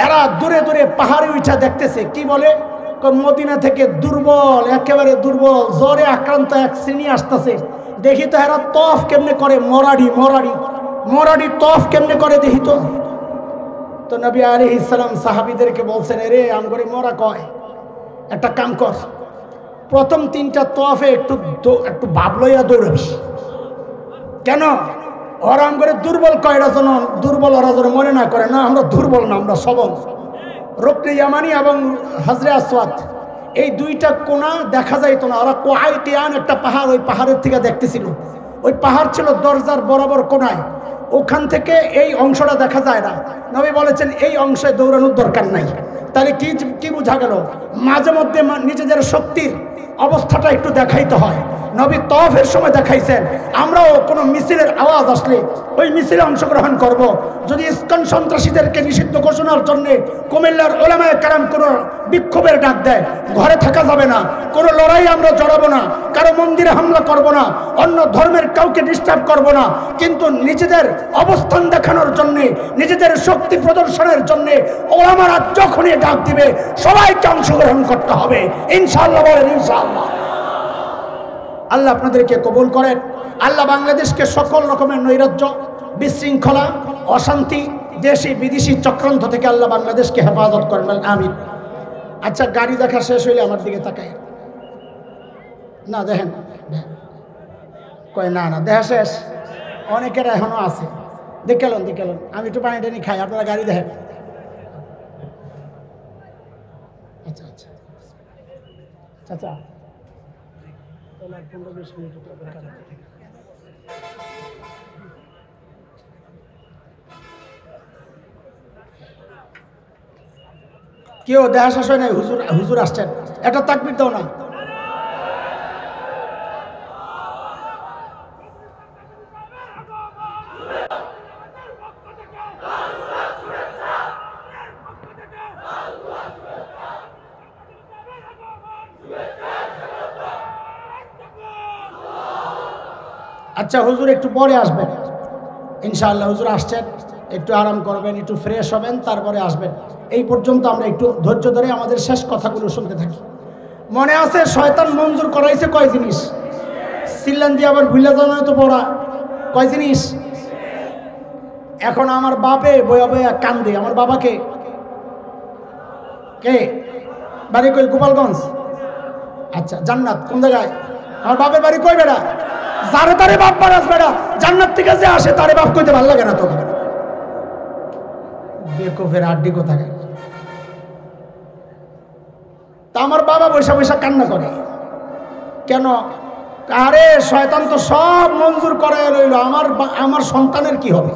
S1: এরা দূরে দূরে পাহাড়ে উঠা দেখতেছে, কি বলে, মদিনা থেকে দুর্বল, একেবারে দুর্বল, জ্বরে আক্রান্ত এক শ্রেণী আসতেছে। দেখি তো এরা তফ কেমনে করে, মরাড়ি তফ কেমনে করে দেখি তো। তো নবী আলাইহিস সালাম সাহাবীদেরকে বলছেন, রে আমগরে মরা কয়, একটা কাম কর, প্রথম 3টা তফে একটু ভাব লইয়া দৌড়াবি। কেন? ওরা আম করে দুর্বল কয়টা জন, দুর্বল ওরা যেন মনে না করে, না আমরা দুর্বল না, আমরা সবল। রুকনে ইয়ামানি এবং হাজরে আসওয়াদ, এই 2টা কোণা দেখা যাইতো না। ওরা কোয়াইতিয়ান একটা পাহাড়, ওই পাহাড়ের থেকে দেখতেছিল। ওই পাহাড় ছিল দরজার বরাবর কোণায়, ওখান থেকে এই অংশটা দেখা যায় না। নবী বলেছেন এই অংশে দৌড়ানোর দরকার নাই। তাহলে কি বোঝা গেল? মাঝে মধ্যে নিজেদের শক্তির অবস্থাটা একটু দেখাইতে হয়। নবী তওয়াফের সময় দেখাইছেন। আমরাও কোনো মিছিলের আওয়াজ আসলে ওই মিছিলে অংশগ্রহণ করব। যদি ইসকন সন্ত্রাসীদেরকে নিষিদ্ধ ঘোষণার জন্য কুমিল্লার ওলামায়ে কেরাম কোনো বিক্ষোভের ডাক দেয়, ঘরে থাকা যাবে না, কোনো লড়াই আমরা জড়াবো না, কারো মন্দিরে হামলা করব না, অন্য ধর্মের কাউকে ডিস্টার্ব করব না। কিন্তু নিজেদের অবস্থান দেখানোর জন্যে, নিজেদের শক্তি প্রদর্শনের জন্যে ওলামারা যখনই ডাক দিবে সবাইকে অংশগ্রহণ করতে হবে ইনশাআল্লাহ। বলেন ইনশাআল্লাহ। আল্লাহ আপনাদেরকে কবুল করেন। আল্লাহ বাংলাদেশকে সকল রকমের নৈরাজ্য, বিশৃঙ্খলা, অশান্তি, দেশি বিদেশি চক্রান্ত থেকে আল্লাহ বাংলাদেশকে হেফাজত করেন, আমিন। আচ্ছা, গাড়ি দেখা শেষ হইলে আমার দিকে তাকায় না, দেখেন কয় না না দেখা শেষ, অনেকের এখনো আছে। দেখেলেন আমি একটু পানি টানি খাই, আপনারা গাড়ি দেখেন। আচ্ছা আচ্ছা চাচা, 15-20 মিনিট কেউ দেখা শেষ হয় নাই, হুজুর আসছেন, একটা তাকবীর দাও না। আচ্ছা, হুজুর একটু পরে আসবেন ইনশাআল্লাহ। হুজুর আসছেন, একটু আরাম করবেন, একটু ফ্রেশ হবেন, তারপরে আসবেন। এই পর্যন্ত আমরা একটু ধৈর্য ধরে আমাদের শেষ কথাগুলো শুনতে থাকি। মনে আছে শয়তান মঞ্জুর করাইছে কয় জিনিস? সিল্লান দিয়ে আবার ভুলে যাওয়া তো পড়া কয় জিনিস? এখন আমার বাপে বয়া বয়া কান্দে। আমার বাবাকে কে বাড়ি কই? গোপালগঞ্জ। আচ্ছা, জান্নাত কোন জায়গায়? আমার বাপের বাড়ি কই বেড়া? যারে তারে বাপ বাড়াস বেড়া, জান্নাত থেকে যে আসে তারে বাপ কইতে ভালো লাগে না তো। বেকুফের আড্ডি কোথায়? তা আমার বাবা বৈশা বৈশা কান্না করে। কেন? আরে শয়তান তো সব মঞ্জুর করায় লইল, আমার সন্তানের কি হবে?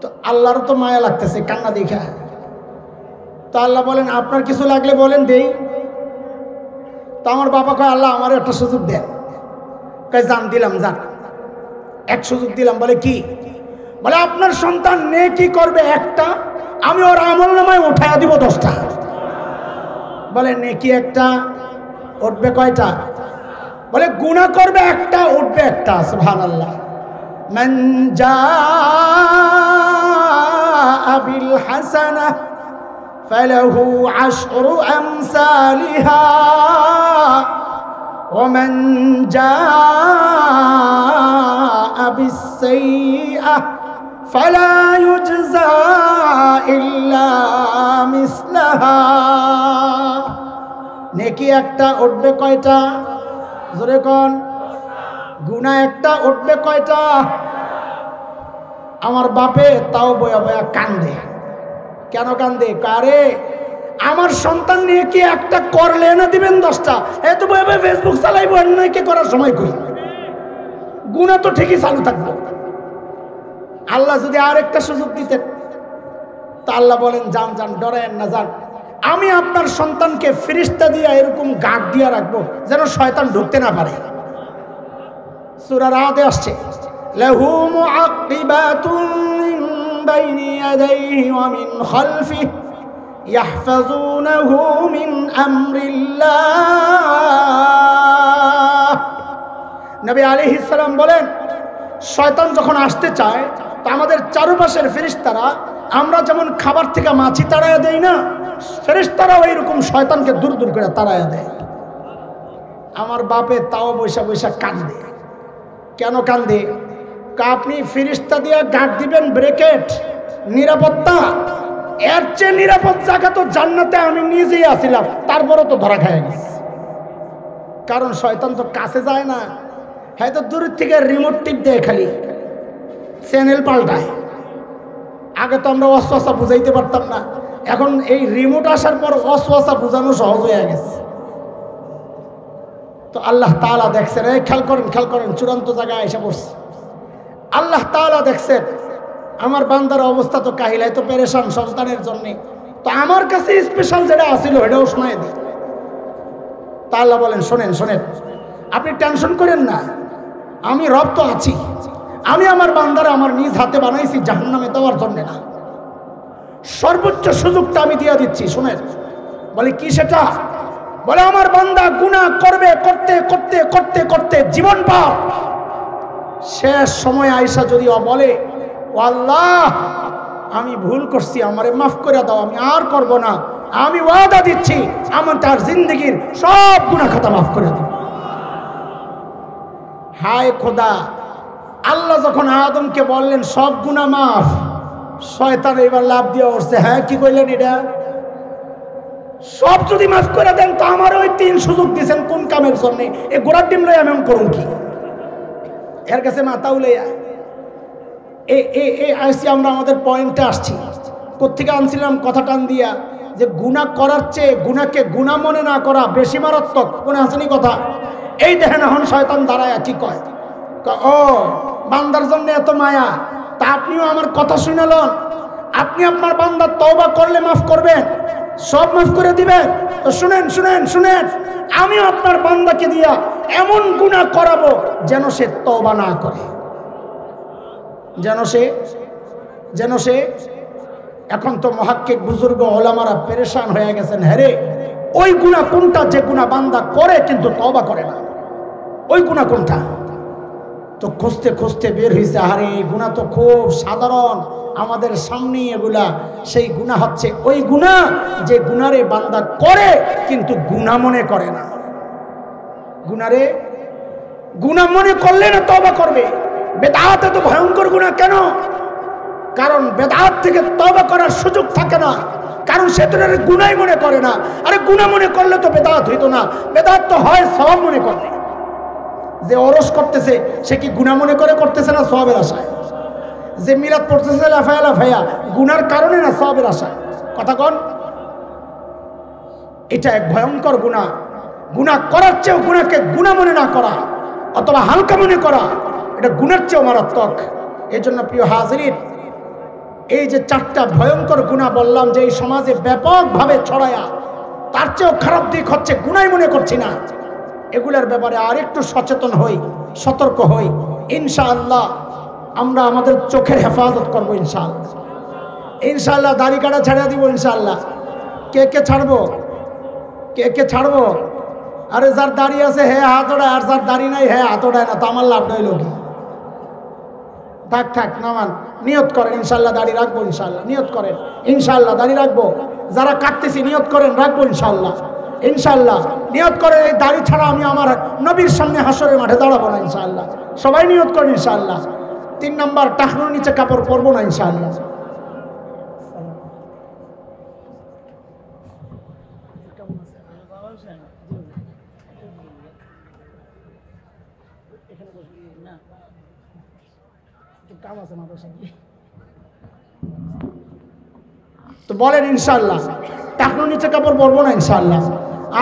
S1: তো আল্লাহর তো মায়া লাগতেছে কান্না দেখা। তো আল্লাহ বলেন আপনার কিছু লাগলে বলেন দেই। তো আমার বাবা কয় আল্লাহ আমার একটা সুযোগ দেন। কয় জান দিলাম, যান এক সুযোগ দিলাম। বলে কি? বলে আপনার সন্তান নেকি করবে একটা, আমি ওর আমল নামায় উঠাইয়া দিব 10টা। বলে নেকি একটা, উঠবে কয়টা? বলে গুনাহ করবে একটা, উঠবে একটা। সুবহানাল্লাহ। মান জাআ বিল হাসানাহ ফালাহু 10 আমসালিহা ওয়া মান জাআ বিস সাইয়্যাহ ফালা ইউজজা ইল্লা মিসলাহা। নেকি একটা, উঠবে কয়টা? জোরে কোন? গুনাহ একটা, উঠবে কয়টা? আমার বাপে তাও বয়া বয়া কান্দে। কেন কান্দে? কারে আমার সন্তান নিয়ে কি একটা করলে না দিবেন 10টা? এত ভাবে ফেসবুক চালাইবো অন্যায়কে করার সময় কই? গুনাহ তো ঠিকই চালু থাকবে। আল্লাহ যদি আরেকটা সুযোগ দিতেন, তা আল্লাহ বলেন যান যান, ডরেন না, যান। আমি আপনার সন্তানকে ফেরেশতা দিয়ে এরকম গার্ড দিয়ে রাখবো যেন শয়তান ঢুকতে না পারে। সূরা রাতে আসছে, লাহু মুআক্কিবাতুন মিন বাইনি ইয়াদাইহি ওয়া মিন খালফিহি ইয়াহফাযুনাহু মিন আমরিল্লাহ। নবী আলাইহিস সালাম বলেন, শয়তান যখন আসতে চায় তো আমাদের চারপাশের ফেরেশতারা, আমরা যেমন খাবার থেকে মাছি তাড়ায়া দেই না, ফেরেশতারাও এইরকম শয়তানকে দূর দূর করে তাড়ায়া দেয়। আমার বাপে তাও বৈশা বৈশা কান্দে। কেন কান্দে? আপনি ফেরেশতা দিয়ে গার্ড দিবেন, ব্রেকেট, নিরাপত্তা, এর চেয়ে নিরাপদ জায়গা তো জান্নাতে আমি নিজেই আছিলাম, তারপরও তো ধরা খায় গেছে। কারণ শয়তান তো কাছে যায় না, হয়তো দূর থেকে রিমোট টিপ দেয়, খালি চ্যানেল পাল্টায়। আগে তো আমরা ওয়াসওয়াসা বুঝাইতে পারতাম না, এখন এই রিমোট আসার পর ওয়াসওয়াসা বোঝানো সহজ হয়ে গেছে। তো আল্লাহ তাআলা দেখছেন, এই খেয়াল করেন, চূড়ান্ত জায়গায় এসে পড়ছে। আল্লাহ তাআলা দেখছেন আমার বান্দার অবস্থা তো কাহিল, তো পেরেশান সন্তানের জন্য, তো আমার কাছে স্পেশাল যেটা আসিল এটাও শোনায় দিই। তা আল্লাহ বলেন, শোনেন, আপনি টেনশন করেন না, আমি রব তো আছি। আমি আমার বান্দারা আমার নিজ হাতে বানাইছি জাহান্নামে দেওয়ার জন্য না, সর্বোচ্চ সুযোগটা আমি দিয়ে দিচ্ছি। শোনেন, বলে কি সেটা? বলে আমার বান্দা গুনাহ করবে, করতে করতে করতে করতে জীবন পার, শেষ সময় আয়েশা যদি বলে, ও আল্লাহ আমি ভুল করছি, আমারে মাফ করে দাও, আমি আর করব না, আমি ওয়াদা দিচ্ছি আমার তার জিন্দগির সব গুনাহ খাতা মাফ করে দেব। হায় খোদা, আল্লাহ যখন আদমকে বললেন সব গুনাহ মাফ, শয়তান এবার লাভ দিয়ে উঠছে, হ্যাঁ কি কইলেন এটা? সব যদি মাফ করে দেন তো আমার ওই 3 সুযোগ দিয়েছেন কোন কামের জন্য? এই গোড়ার ডিম লই আমি করুন কি? এর কাছে মাথা উলাইয়া আসছি আমরা, আমাদের পয়েন্টে আসছি। কোত্থেকে আনছিলাম কথা টান দিয়া, যে গুনাহ করার চেয়ে গুনাহকে গুনাহ মনে না করা বেশি মারাত্মক। মনে আসেনি কথা? এই দেখেন এখন শয়তান দাঁড়ায় কি কয়, ও বান্দার জন্য এত মায়া, তা আপনিও আমার কথা শুনলেন, আপনি আপনার বান্দার তওবা করলে মাফ করবেন, সব মাফ করে দিবেন। তো শুনেন, আমিও আপনার বান্দাকে দিয়া এমন গুনাহ করাবো যেন সে তওবা না করে, যেন সে এখন তো মুহাক্কিক বুজুর্গ ওলামারা পেরেশান হয়ে গেছেন, হ্যাঁ রে ওই গুনাহ কোনটা যে গুনাহ বান্দা করে কিন্তু তওবা করে না, ওই গুনাহ কোনটা? তো খুঁজতে খুঁজতে বের হয়েছে, আরে এই গুনাহ তো খুব সাধারণ, আমাদের সামনেই এগুলা। সেই গুনাহ হচ্ছে ওই গুনাহ যে গুনারে বান্দা করে কিন্তু গুনাহ মনে করে না। গুনারে গুনাহ মনে করলে না তওবা করবে। বেদাত এত ভয়ঙ্কর গুনাহ কেন? কারণ বেদাত থেকে তওবা করার সুযোগ থাকে না, কারণ সে তো গুনাহই মনে করে না। আরে গুনাহ মনে করলে তো বেদাত হইতো না, বেদাত তো হয় সওয়াব মনে করলে। যে ওরস করতেছে সে কি গুনাহ মনে করে করতেছে না সওয়াবের আশায়? যে মিলাদ পড়তেছে লাফায়া গুনার কারণে না সওয়াবের আশায়? কথা কন। এটা এক ভয়ঙ্কর গুনাহ। গুনাহ করার চেয়েও গুনাহকে গুনাহ মনে না করা অথবা হালকা মনে করা, এটা গুনার চেয়েও মারাত্মক। এই জন্য প্রিয় হাজিরিন, এই যে 4টা ভয়ঙ্কর গুনাহ বললাম যে এই সমাজে ব্যাপকভাবে ছড়ায়া, তার চেয়েও খারাপ দিক হচ্ছে গুনাহই মনে করছি না। এগুলার ব্যাপারে আরেকটু সচেতন হই, সতর্ক হই। ইনশাআল্লাহ আমরা আমাদের চোখের হেফাজত করবো ইনশাআল্লাহ। দাড়ি কাটা ছেড়ে দিব ইনশাআল্লাহ। কে ছাড়বো? আরে যার দাড়ি আছে হ্যাঁ হাত ওড়ায়, আর যার দাড়ি নাই হ্যাঁ হাত ওড়ায় না, তো আমার লাভ নইল কি? থাক নামান, নিয়ত করেন ইনশাআল্লাহ দাড়ি রাখবো, ইনশাআল্লাহ নিয়ত করেন ইনশাআল্লাহ দাড়ি রাখবো। যারা কাটতেছি নিয়ত করেন রাখবো ইনশাআল্লাহ নিয়ত করেন। এই দাড়ি ছাড়া আমি আমার নবীর সামনে হাসরের মাঠে দাঁড়াবো না ইনশাআল্লাহ। সবাই নিয়ত করেন ইনশাআল্লাহ। 3 নাম্বার, টাকনোর নিচে কাপড় পরবো না ইনশাআল্লাহ। তো বলেন ইনশাআল্লাহ। টাকনো নিচে কাপড় পরবো না ইনশাআল্লাহ।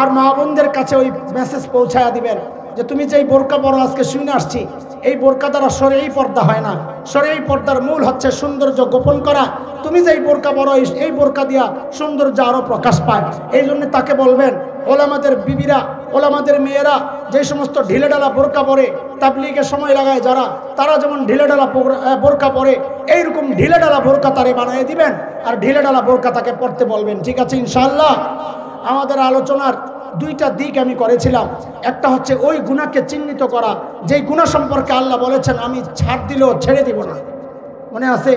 S1: আর মা বোনদের কাছে ওই মেসেজ পৌঁছায়া দিবেন যে তুমি যেই বোরকা পরো আজকে শুনে আসছি, এই বোরকা দ্বারা শরীরেই পর্দা হয় না। শরীরেই পর্দার মূল হচ্ছে সৌন্দর্য গোপন করা। তুমি যেই বোরকা পরো এই বোরকা দিয়া সৌন্দর্য আরও প্রকাশ পায়। এই জন্য তাকে বলবেন, ওলামাদের বিবিরা, ওলামাদের মেয়েরা যে সমস্ত ঢিলেঢালা বোরকা পরে, তাবলীগের সময় লাগায় যারা, তারা যেমন ঢিলেঢালা বোরকা পরে, এইরকম ঢিলেঢালা বোরকা তারে বানিয়ে দিবেন আর ঢিলেঢালা বোরকা তাকে পরতে বলবেন। ঠিক আছে ইনশাআল্লাহ। আমাদের আলোচনার দুইটা দিক আমি করেছিলাম। একটা হচ্ছে ওই গুনাহকে চিহ্নিত করা, যেই গুনাহ সম্পর্কে আল্লাহ বলেছেন আমি ছাড় দিলেও ছেড়ে দিব না। মনে আছে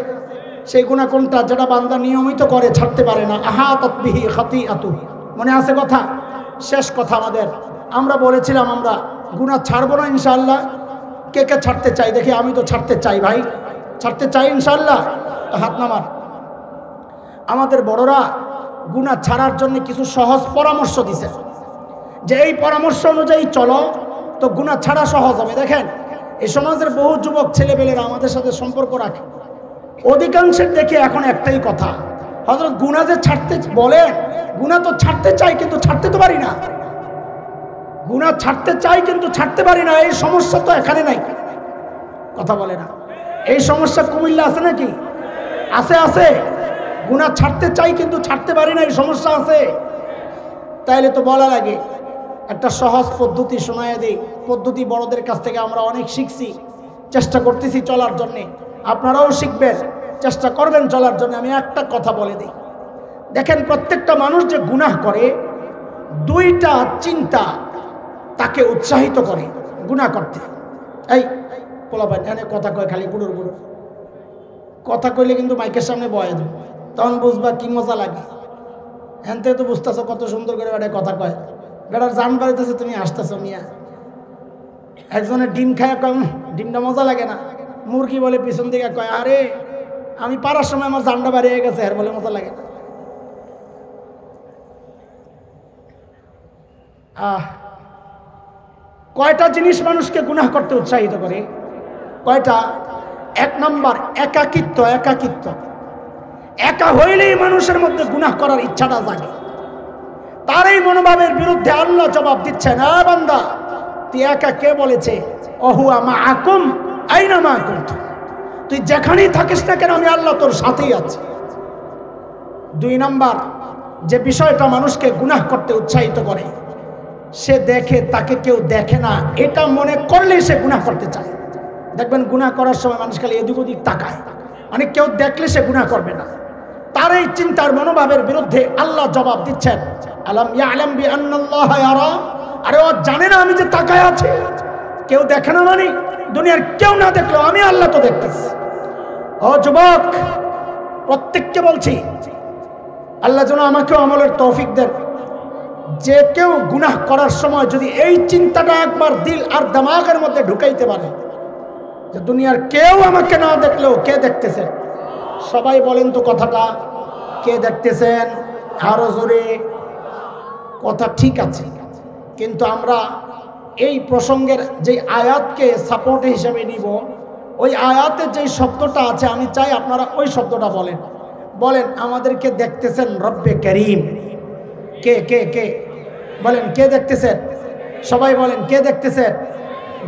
S1: সেই গুনাহ কোনটা? যেটা বান্দা নিয়মিত করে ছাড়তে পারে না। আহাতাত বিহি খাতিআতু, মনে আছে কথা? শেষ কথা আমাদের, আমরা বলেছিলাম আমরা গুনাহ ছাড়বো না ইনশাআল্লাহ। কে কে ছাড়তে চাই দেখি? আমি তো ছাড়তে চাই ভাই, ছাড়তে চাই ইনশাআল্লাহ। হাত নামান। আমাদের বড়রা গুনাহ ছাড়ার জন্য কিছু সহজ পরামর্শ দিছে, যে এই পরামর্শ অনুযায়ী চলো তো গুনাহ ছাড়া সহজ হবে। দেখেন এই সমাজের বহু যুবক ছেলেপেলেরা আমাদের সাথে সম্পর্ক রাখে, অধিকাংশের দেখে এখন একটাই কথা, হযরত গুনাহ যে ছাড়তে বলে, গুনাহ তো ছাড়তে চাই কিন্তু ছাড়তে তো পারি না। গুনাহ ছাড়তে চাই কিন্তু ছাড়তে পারি না, এই সমস্যা তো এখানে নাই। কথা বলে না। এই সমস্যা কুমিল্লা আছে নাকি? আছে, আছে। গুনাহ ছাড়তে চাই কিন্তু ছাড়তে পারি না, এই সমস্যা আছে। তাইলে তো বলা লাগে একটা সহজ পদ্ধতি শোনায় দিই। পদ্ধতি বড়দের কাছ থেকে আমরা অনেক শিখছি, চেষ্টা করতেছি চলার জন্যে। আপনারাও শিখবেন, চেষ্টা করবেন চলার জন্য। আমি একটা কথা বলে দিই, দেখেন প্রত্যেকটা মানুষ যে গুনাহ করে, দুইটা চিন্তা তাকে উৎসাহিত করে গুনাহ করতে। এই পোলাপান এখানে কথা কয় খালি গুড়ুর গুড়ুর কথা কইলে কিন্তু মাইকের সামনে বয়ে দেব, তখন বুঝবা কি মজা লাগে। এনতে তো বুঝতেছো কত সুন্দর করে বেড়ায় কথা কয়, বেড়ার জান বাড়িতেছে তুমি আসতেছো মিয়া। একজনের ডিম খায় কম, ডিমটা মজা লাগে না। মুরগি বলে পিছন দিকে কয়, আরে আমি পারার সময় আমার জানটা বাড়িয়ে গেছে, আর বলে মজা লাগে না। কয়টা জিনিস মানুষকে গুনাহ করতে উৎসাহিত করে? কয়টা? এক নম্বর একাকিত্ব। একাকিত্ব, একা হইলেই মানুষের মধ্যে গুনাহ করার ইচ্ছাটা জাগে। তার এই মনোভাবের বিরুদ্ধে আল্লাহ জবাব দিচ্ছেন, হ্যাঁ বান্দা তুই একা কে বলেছে? অহুয়া মাআকুম আইনা মা কুনতুম, তুই যেখানেই থাকিস না কেন আমি আল্লাহ তোর সাথেই আছি। দুই নাম্বার যে বিষয়টা মানুষকে গুনাহ করতে উৎসাহিত করে, সে দেখে তাকে কেউ দেখে না, এটা মনে করলেই সে গুনাহ করতে চায়। দেখবেন গুনাহ করার সময় মানুষ খালি এদিক ওদিক তাকায়, মানে কেউ দেখলে সে গুনাহ করবে না। তার এই চিন্তার মনোভাবের বিরুদ্ধে আল্লাহ জবাব দিচ্ছেন, আলাম ইয়ালাম বিআন্নাল্লাহা ইয়ারা, আরে ও জানে না আমি যে তাকায় আছি? কেউ দেখে না মানে দুনিয়ার কেউ না দেখলেও আমি আল্লাহ তো দেখতেছি। ও যুবক, প্রত্যেককে বলছি আল্লাহ যেন আমাকেও আমলের তৌফিক দেন। যে কেউ গুনাহ করার সময় যদি এই চিন্তাটা একবার দিল আর দিমাগের মধ্যে ঢুকাইতে পারে যে দুনিয়ার কেউ আমাকে না দেখলেও কে দেখতেছেন? সবাই বলেন তো কথাটা, কে দেখতেছেন? আরো জোরে। কথা ঠিক আছে, কিন্তু আমরা এই প্রসঙ্গের যে আয়াতকে সাপোর্ট হিসেবে নিব, ওই আয়াতে যেই শব্দটা আছে আমি চাই আপনারা ওই শব্দটা বলেন। বলেন আমাদেরকে দেখতেছেন রব্বে করিম। কে কে কে বলেন কে দেখতেছেন? সবাই বলেন কে দেখতেছেন?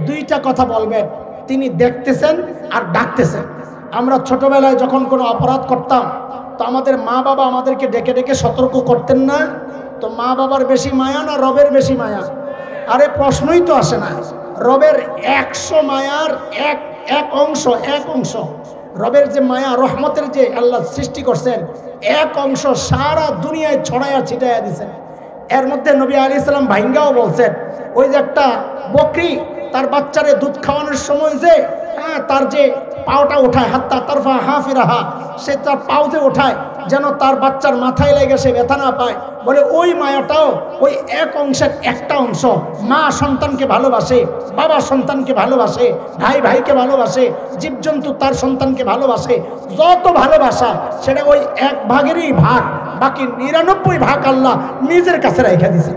S1: দুইটা কথা বলবেন, তিনি দেখতেছেন আর ডাকতেছেন। আমরা ছোটবেলায় যখন কোনো অপরাধ করতাম তো আমাদের মা বাবা আমাদেরকে ডেকে ডেকে সতর্ক করতেন না? তো মা বাবার বেশি মায়া না রবের বেশি মায়া? আরে প্রশ্নই তো আসে না। রবের 100 মায়ার এক অংশ রবের যে মায়া রহমতের যে আল্লাহ সৃষ্টি করছেন, এক অংশ সারা দুনিয়ায় ছড়াইয়া ছিটাইয়া দিয়েছেন। এর মধ্যে নবী আলাইহিস সালাম ভাইঙ্গাও বলছেন, ওই যে একটা বকরি তার বাচ্চারে দুধ খাওয়ানোর সময় যে তার যে পাওটা ওঠায়, হাত্তা তারফা হাফিরাহা, সে তার পাওতে ওঠায় যেন তার বাচ্চার মাথায় লেগে সে ব্যথা না পায়। বলে ওই মায়াটাও ওই এক অংশের একটা অংশ। মা সন্তানকে ভালোবাসে, বাবা সন্তানকে ভালোবাসে, ভাই ভাইকে ভালোবাসে, জীবজন্তু তার সন্তানকে ভালোবাসে। যত ভালোবাসা সেটা ওই এক ভাগেরই ভাগ, বাকি 99 ভাগ আল্লাহ নিজের কাছে রেখে দিয়েছে।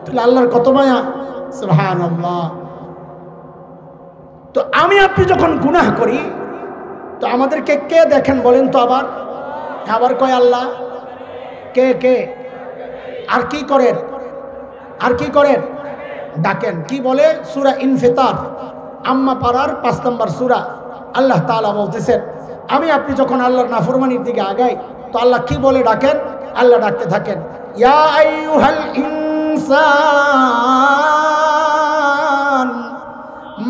S1: তাহলে আল্লাহর কত মায়া! সুবহানাল্লাহ। তো আমি আপনি যখন গুনাহ করি তো আমাদেরকে কে দেখেন বলেন তো? আবার কয় আল্লাহ। কে কে? আর কি করেন? আর কি করেন? ডাকেন। কি বলে? সূরা ইনফিতার, আম্মা পারার 5 নম্বর সূরা। আল্লাহ তাআলা বলতেছেন, আমি আপনি যখন আল্লাহর নাফরমানির দিকে আগাই তো আল্লাহ কি বলে ডাকেন? আল্লাহ ডাকতে থাকেন, ইয়া আইয়ুহাল ইনসান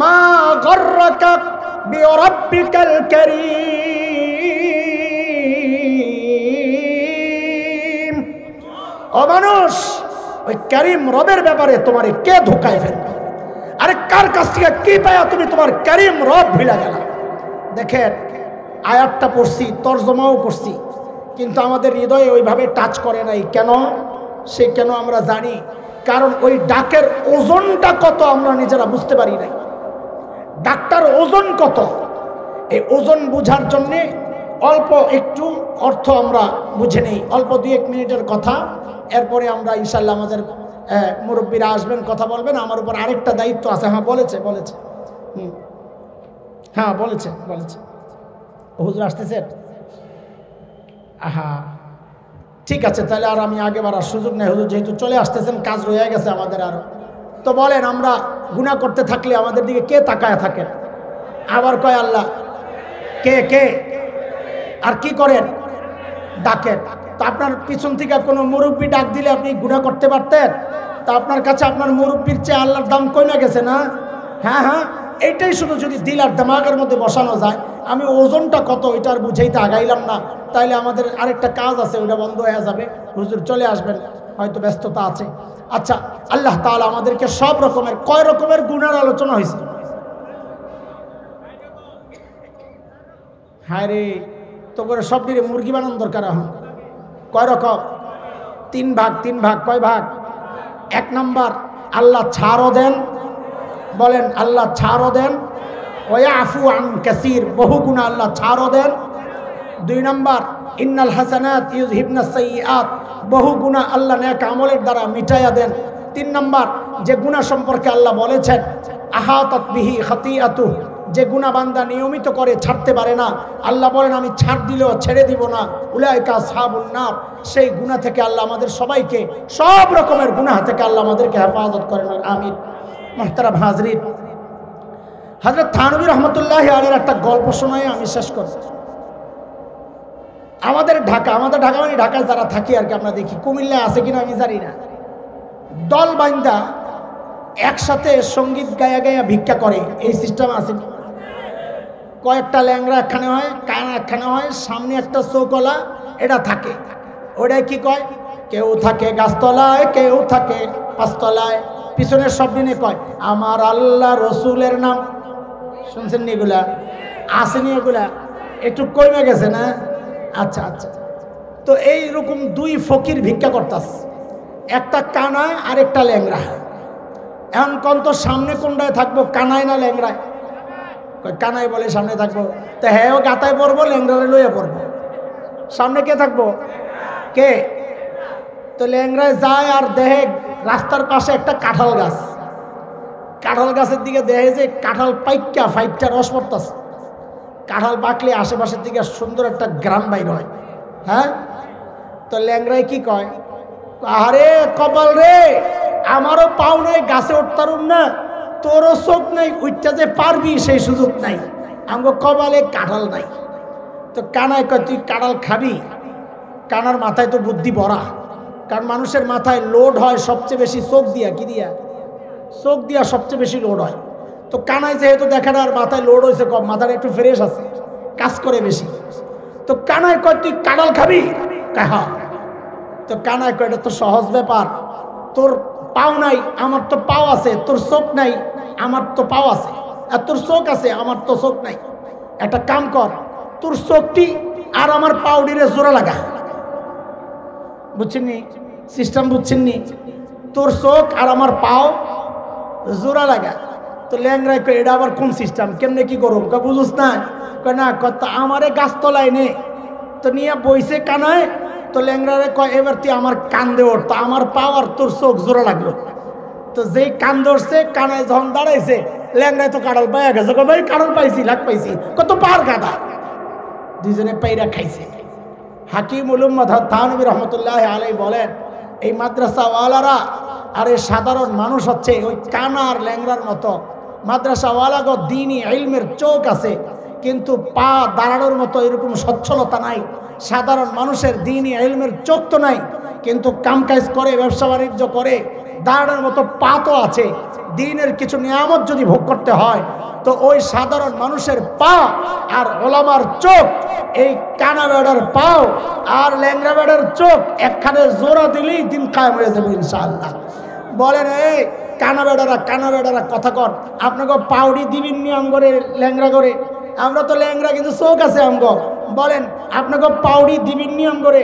S1: মা গররাকা বিরাব্বিকাল কারীম। ও মানুষ, ওই কারীম রবের ব্যাপারে তোমারে কে ধোঁকায় ফেলবে? আরে কার কাছ থেকে কি পায়া তুমি তোমার কারীম রব ভুলে গেলা? দেখেন, আয়াতটা পড়ছি, তরজমাও করছি, কিন্তু আমাদের হৃদয়ে ওইভাবে টাচ করে নাই। কেন? সে কেন আমরা জানি, কারণ ওই ডাকের ওজনটা কত আমরা নিজেরা বুঝতে পারি নাই। ডাকটার ওজন কত, এই ওজন বুঝার জন্যে অল্প একটু অর্থ আমরা বুঝে নেই। অল্প 2-1 মিনিটের কথা, এরপরে আমরা ইনশাল্লাহ আমাদের মুরব্বীরা আসবেন, কথা বলবেন। আমার উপর আরেকটা দায়িত্ব আছে। হ্যাঁ বলেছে হ্যাঁ বলেছে হুজুর আসতেছেন। আহা, ঠিক আছে, তাহলে আর আমি আগে বাড়ার সুযোগ নেই। হুজুর যেহেতু চলে আসতেছেন, কাজ রয়ে গেছে আমাদের আরো। তো বলেন, আমরা গুনাহ করতে থাকলে আমাদের দিকে কে তাকায় থাকেন? আবার কয় আল্লাহ। কে কে? আর কি করেন? ডাকেন। তো আপনার পিছন থেকে কোনো মুরব্বী ডাক দিলে আপনি গুনাহ করতে পারতেন? তা আপনার কাছে আপনার মুরব্বীর চেয়ে আল্লাহর দাম কমে গেছে না? হ্যাঁ হ্যাঁ, এইটাই শুধু যদি দিল আর দিমাগের মধ্যে বসানো যায়। আমি ওজনটা কত এটা আর বুঝাইতে আগাইলাম না, তাইলে আমাদের আরেকটা কাজ আছে, ওইটা বন্ধ হয়ে যাবে। হুজুর চলে আসবেন, হয়তো ব্যস্ততা আছে। আচ্ছা, আল্লাহ তাআলা আমাদেরকে সব রকমের, কয় রকমের গুনার আলোচনা হয়েছে? হ্যাঁ রে, তো করে সব দিকে মুরগি বানানোর দরকার। এখন কয় রকম? 3 ভাগ। 3 ভাগ। কয় ভাগ? 1 নম্বর, আল্লাহ ছাড়ও দেন। বলেন, আল্লাহ ছাড়ও দেন। ওয়াফু আন কাসীর, বহু গুনাহ আল্লাহ ছাড়ও দেন। 2 নম্বর, ইন্নাল হাসানাত ইউযহিবনাস সাইয়্যাত, বহু গুনাহ আল্লাহ নেক আমলের দ্বারা মিটাইয়া দেন। 3 নম্বর, যে গুনাহ সম্পর্কে আল্লাহ বলেছেন আহাতাত বিহি খাতিআতু, যে গুনাহ বান্দা নিয়মিত করে ছাড়তে পারে না, আল্লাহ বলেন আমি ছাড় দিলেও ছেড়ে দিব না, উলাইকা আসহাবুন নার, সেই গুনাহ থেকে আল্লাহ আমাদের সবাইকে, সব রকমের গুনাহ থেকে আল্লাহ আমাদেরকে হেফাজত করেন। আমিন। মুহতারাম হাজরিন, হযরত থানভী রহমতুল্লাহি আলাইহির একটা গল্প শোনায় আমি শেষ করব। আমাদের ঢাকা মানে ঢাকায় যারা থাকি আর কি, আমরা দেখি, কুমিল্লায় আছে কিনা আমি জানি না, দল বাইন্দা একসাথে সঙ্গীত গায়া গায়া ভিক্ষা করে, এই সিস্টেম আছে। কয়েকটা ল্যাংরা একখানে হয়, কানা একখানে হয়, সামনে একটা চৌকলা এটা থাকে। ওটাই কি কয়? কেউ থাকে গাছতলায়, কেউ থাকে 5 তলায়। পিছনের সব দিনে কয় আমার আল্লাহ রসুলের নাম। শুনছেন নি এগুলা? আসেনি এগুলা? একটু কমে গেছে না? আচ্ছা আচ্ছা। তো এইরকম 2 ফকির ভিক্ষা করতাস, একটা কানা আর একটা ল্যাংরা। এখন কোন তো সামনে কোনটায় থাকবো, কানায় না ল্যাংরায়? কানাই বলে সামনে থাকবো। তো হ্যাঁ, ও গাতায় পড়বো, ল্যাংরারে লইয়া পড়বো। সামনে কে থাকবো? কে? তো ল্যাংরায় যায় আর দেহে রাস্তার পাশে একটা কাঁঠাল গাছ। কাঁঠাল গাছের দিকে দেখে যে কাঁঠাল ফাইটটা রস পড়তেছে। কাঁঠাল পাকলে আশেপাশের দিকে সুন্দর একটা গ্রাম বাইর হয়। হ্যাঁ, তো ল্যাংরায় কি কয়? আরে কপাল রে, আমারও পাও নাই, গাছে উঠতারুম না, তোরও চোখ নাই, উঠতে যে পারবি সেই সুযোগ নাই, আমগো কপালে কাঁঠাল নাই। তো কানায় কয় তুই কাঁঠাল খাবি? কানার মাথায় তো বুদ্ধি ভরা, কারণ মানুষের মাথায় লোড হয় সবচেয়ে বেশি চোখ দিয়া। কি দিয়া? চোখ দিয়া সবচেয়ে বেশি লোড হয়। তো কানায় যেহেতু দেখে না আর মাথায় লোড হয়েছে কম, মাথাটা একটু ফ্রেশ আছে, কাজ করে বেশি। তো কানায় কয় তুই কাঁঠাল খাবি? হ্যাঁ। তো কানায় কয় এটা তো সহজ ব্যাপার, তোর পাও নাই, আমার তো পাও আছে, তোর চোখ নাই, আমার তো পাও আছে, আর তোর চোখ আছে, আমার তো চোখ নাই। একটা কাম কর, তোর চোখটি আর আমার পাউডিরে জোড়া লাগা। বুঝছেন নি সিস্টেম? বুঝছেন নি? তোর চোখ আর আমার পাও জোড়া লাগা। তো ল্যাংরায় কয় এটা আবার কোন সিস্টেম, কেমনে কি করুম? কয় বুঝুস না? কয় না, কত আমারে গাছতলায় নে। তো নিয়ে বইছে কানায়। তো ল্যাংরারে কয় এবার তুই আমার কান্দে ওঠ। তো আমার পাও আর তোর চোখ জোড়া লাগলো। তো যেই কান ধরছে, কানায় যখন দাঁড়াইছে, ল্যাংরায় তো কাঁঠাল পাইয়া গেছে। কয় ভাই কাঁঠাল পাইছি, লাগ পাইছি। কত পার গাদা। দুইজনে পাইরা খাইছে। হাকিমুল উম্মাহ থানভী রহমতুল্লাহ আলাইহি বলেন, এই মাদ্রাসাওয়ালারা আর এই সাধারণ মানুষ হচ্ছে ওই কানা আর ল্যাংড়ার মতো। মাদ্রাসাওয়ালাগো দ্বীনি ইলমের চোখ আছে, কিন্তু পা দাঁড়ানোর মতো এরকম সচ্ছলতা নাই। সাধারণ মানুষের দ্বীনি ইলমের চোখ তো নাই, কিন্তু কামকাজ করে, ব্যবসা বাণিজ্য করে, দাঁড়ানোর মতো পা তো আছে। দ্বীনের কিছু নিয়ামত যদি ভোগ করতে হয়, তো ওই সাধারণ মানুষের পা আর ওলামার চোখ, এই কানা বেড়ার পাও আর ল্যাংড়া বেড়ার চোখ একখানে জোড়া দিলেই দিন কায়েম হয়ে যাবে ইনশাআল্লাহ। বলেন এই কানা বেড়ারা কথা কর, আপনাকে পাউডি দিবেন নি আমগরে ল্যাংড়া করে? আমরা তো ল্যাংড়া, কিন্তু চোখ আছে আমগো। বলেন আপনাকে পাউডি দিবেন নি আমগরে?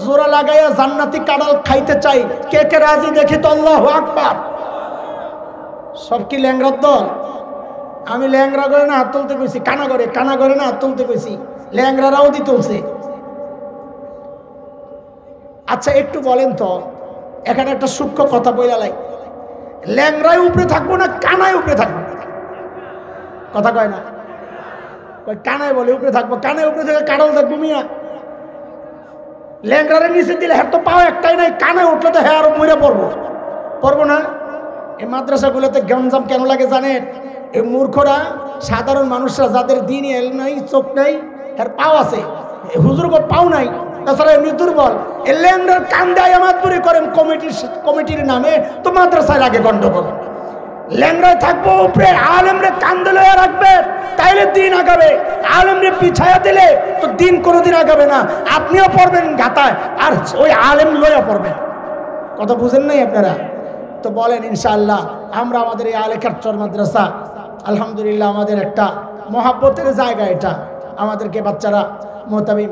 S1: জোড়া লাগাইয়া জান্নাতি কাঁড়াল খাইতে চাই, কে কে রাজি দেখি তো? আল্লাহু আকবার। সব কি ল্যাংড়ার দল? আমি ল্যাংড়া করে না হাত তুলতে কইছি, কানা করে না হাত তুলতে কইছি, ল্যাংড়ারাও দি তুলছে। আচ্ছা একটু বলেন তো, এখানে একটা সূক্ষ্ম কথা বইলা লাই, ল্যাংড়ায় উপরে থাকবো না কানায় উপরে থাকবো? কথা কয় না, কানায় বলে উপরে থাকবো। কানায় উপরে থেকে কাঁড়াল থাকবো মিয়া। ল্যাংড়ারে নিচে দিলে হ্যাঁ তো পাও একটাই নাই, কানায় উঠলে তো হ্যাঁ আরো মরে পড়বো না। এই মাদ্রাসাগুলোতে গঞ্জাম কেন লাগে জানেন? এই মূর্খরা, সাধারণ মানুষরা যাদের দ্বীনি ইলম নাই, চোখ নাই, এর পাও আছে, হুজুর গো পাও নাই, তাছাড়া এমনি দুর্বল, এই ল্যাংড়ার কান্দে আমাদপুরি করেন কমিটির নামে, তো মাদ্রাসায় লাগে গন্ডগোল। ল্যাংড়ায় থাকবো উপরে, আলেমরে কান্দে লইয়া রাখবে, তাইলে দিন আগাবে। আলেমরে পিছায়া দিলে তো দিন কোনোদিন আগাবে না। আপনিও পড়বেন গাতায়, আর ওই আলেম লইয়া পড়বেন। কথা বুঝেন নাই আপনারা? তো বলেন ইনশাআল্লাহ আমরা আমাদের এই আলেকার চর মাদ্রাসা, আলহামদুলিল্লাহ আমাদের একটা মহাব্বতের জায়গা। এটা আমাদেরকে বাচ্চারা মোহতামিম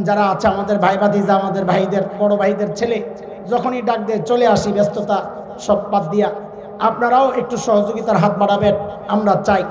S1: যারা আছে, আমাদের ভাই ভাতিজা, আমাদের ভাইদের বড় ভাইদের ছেলে যখনই ডাক দিয়ে চলে আসি, ব্যস্ততা সব বাদ দিয়া আপনারাও একটু সহযোগিতার হাত বাড়াবেন আমরা চাই।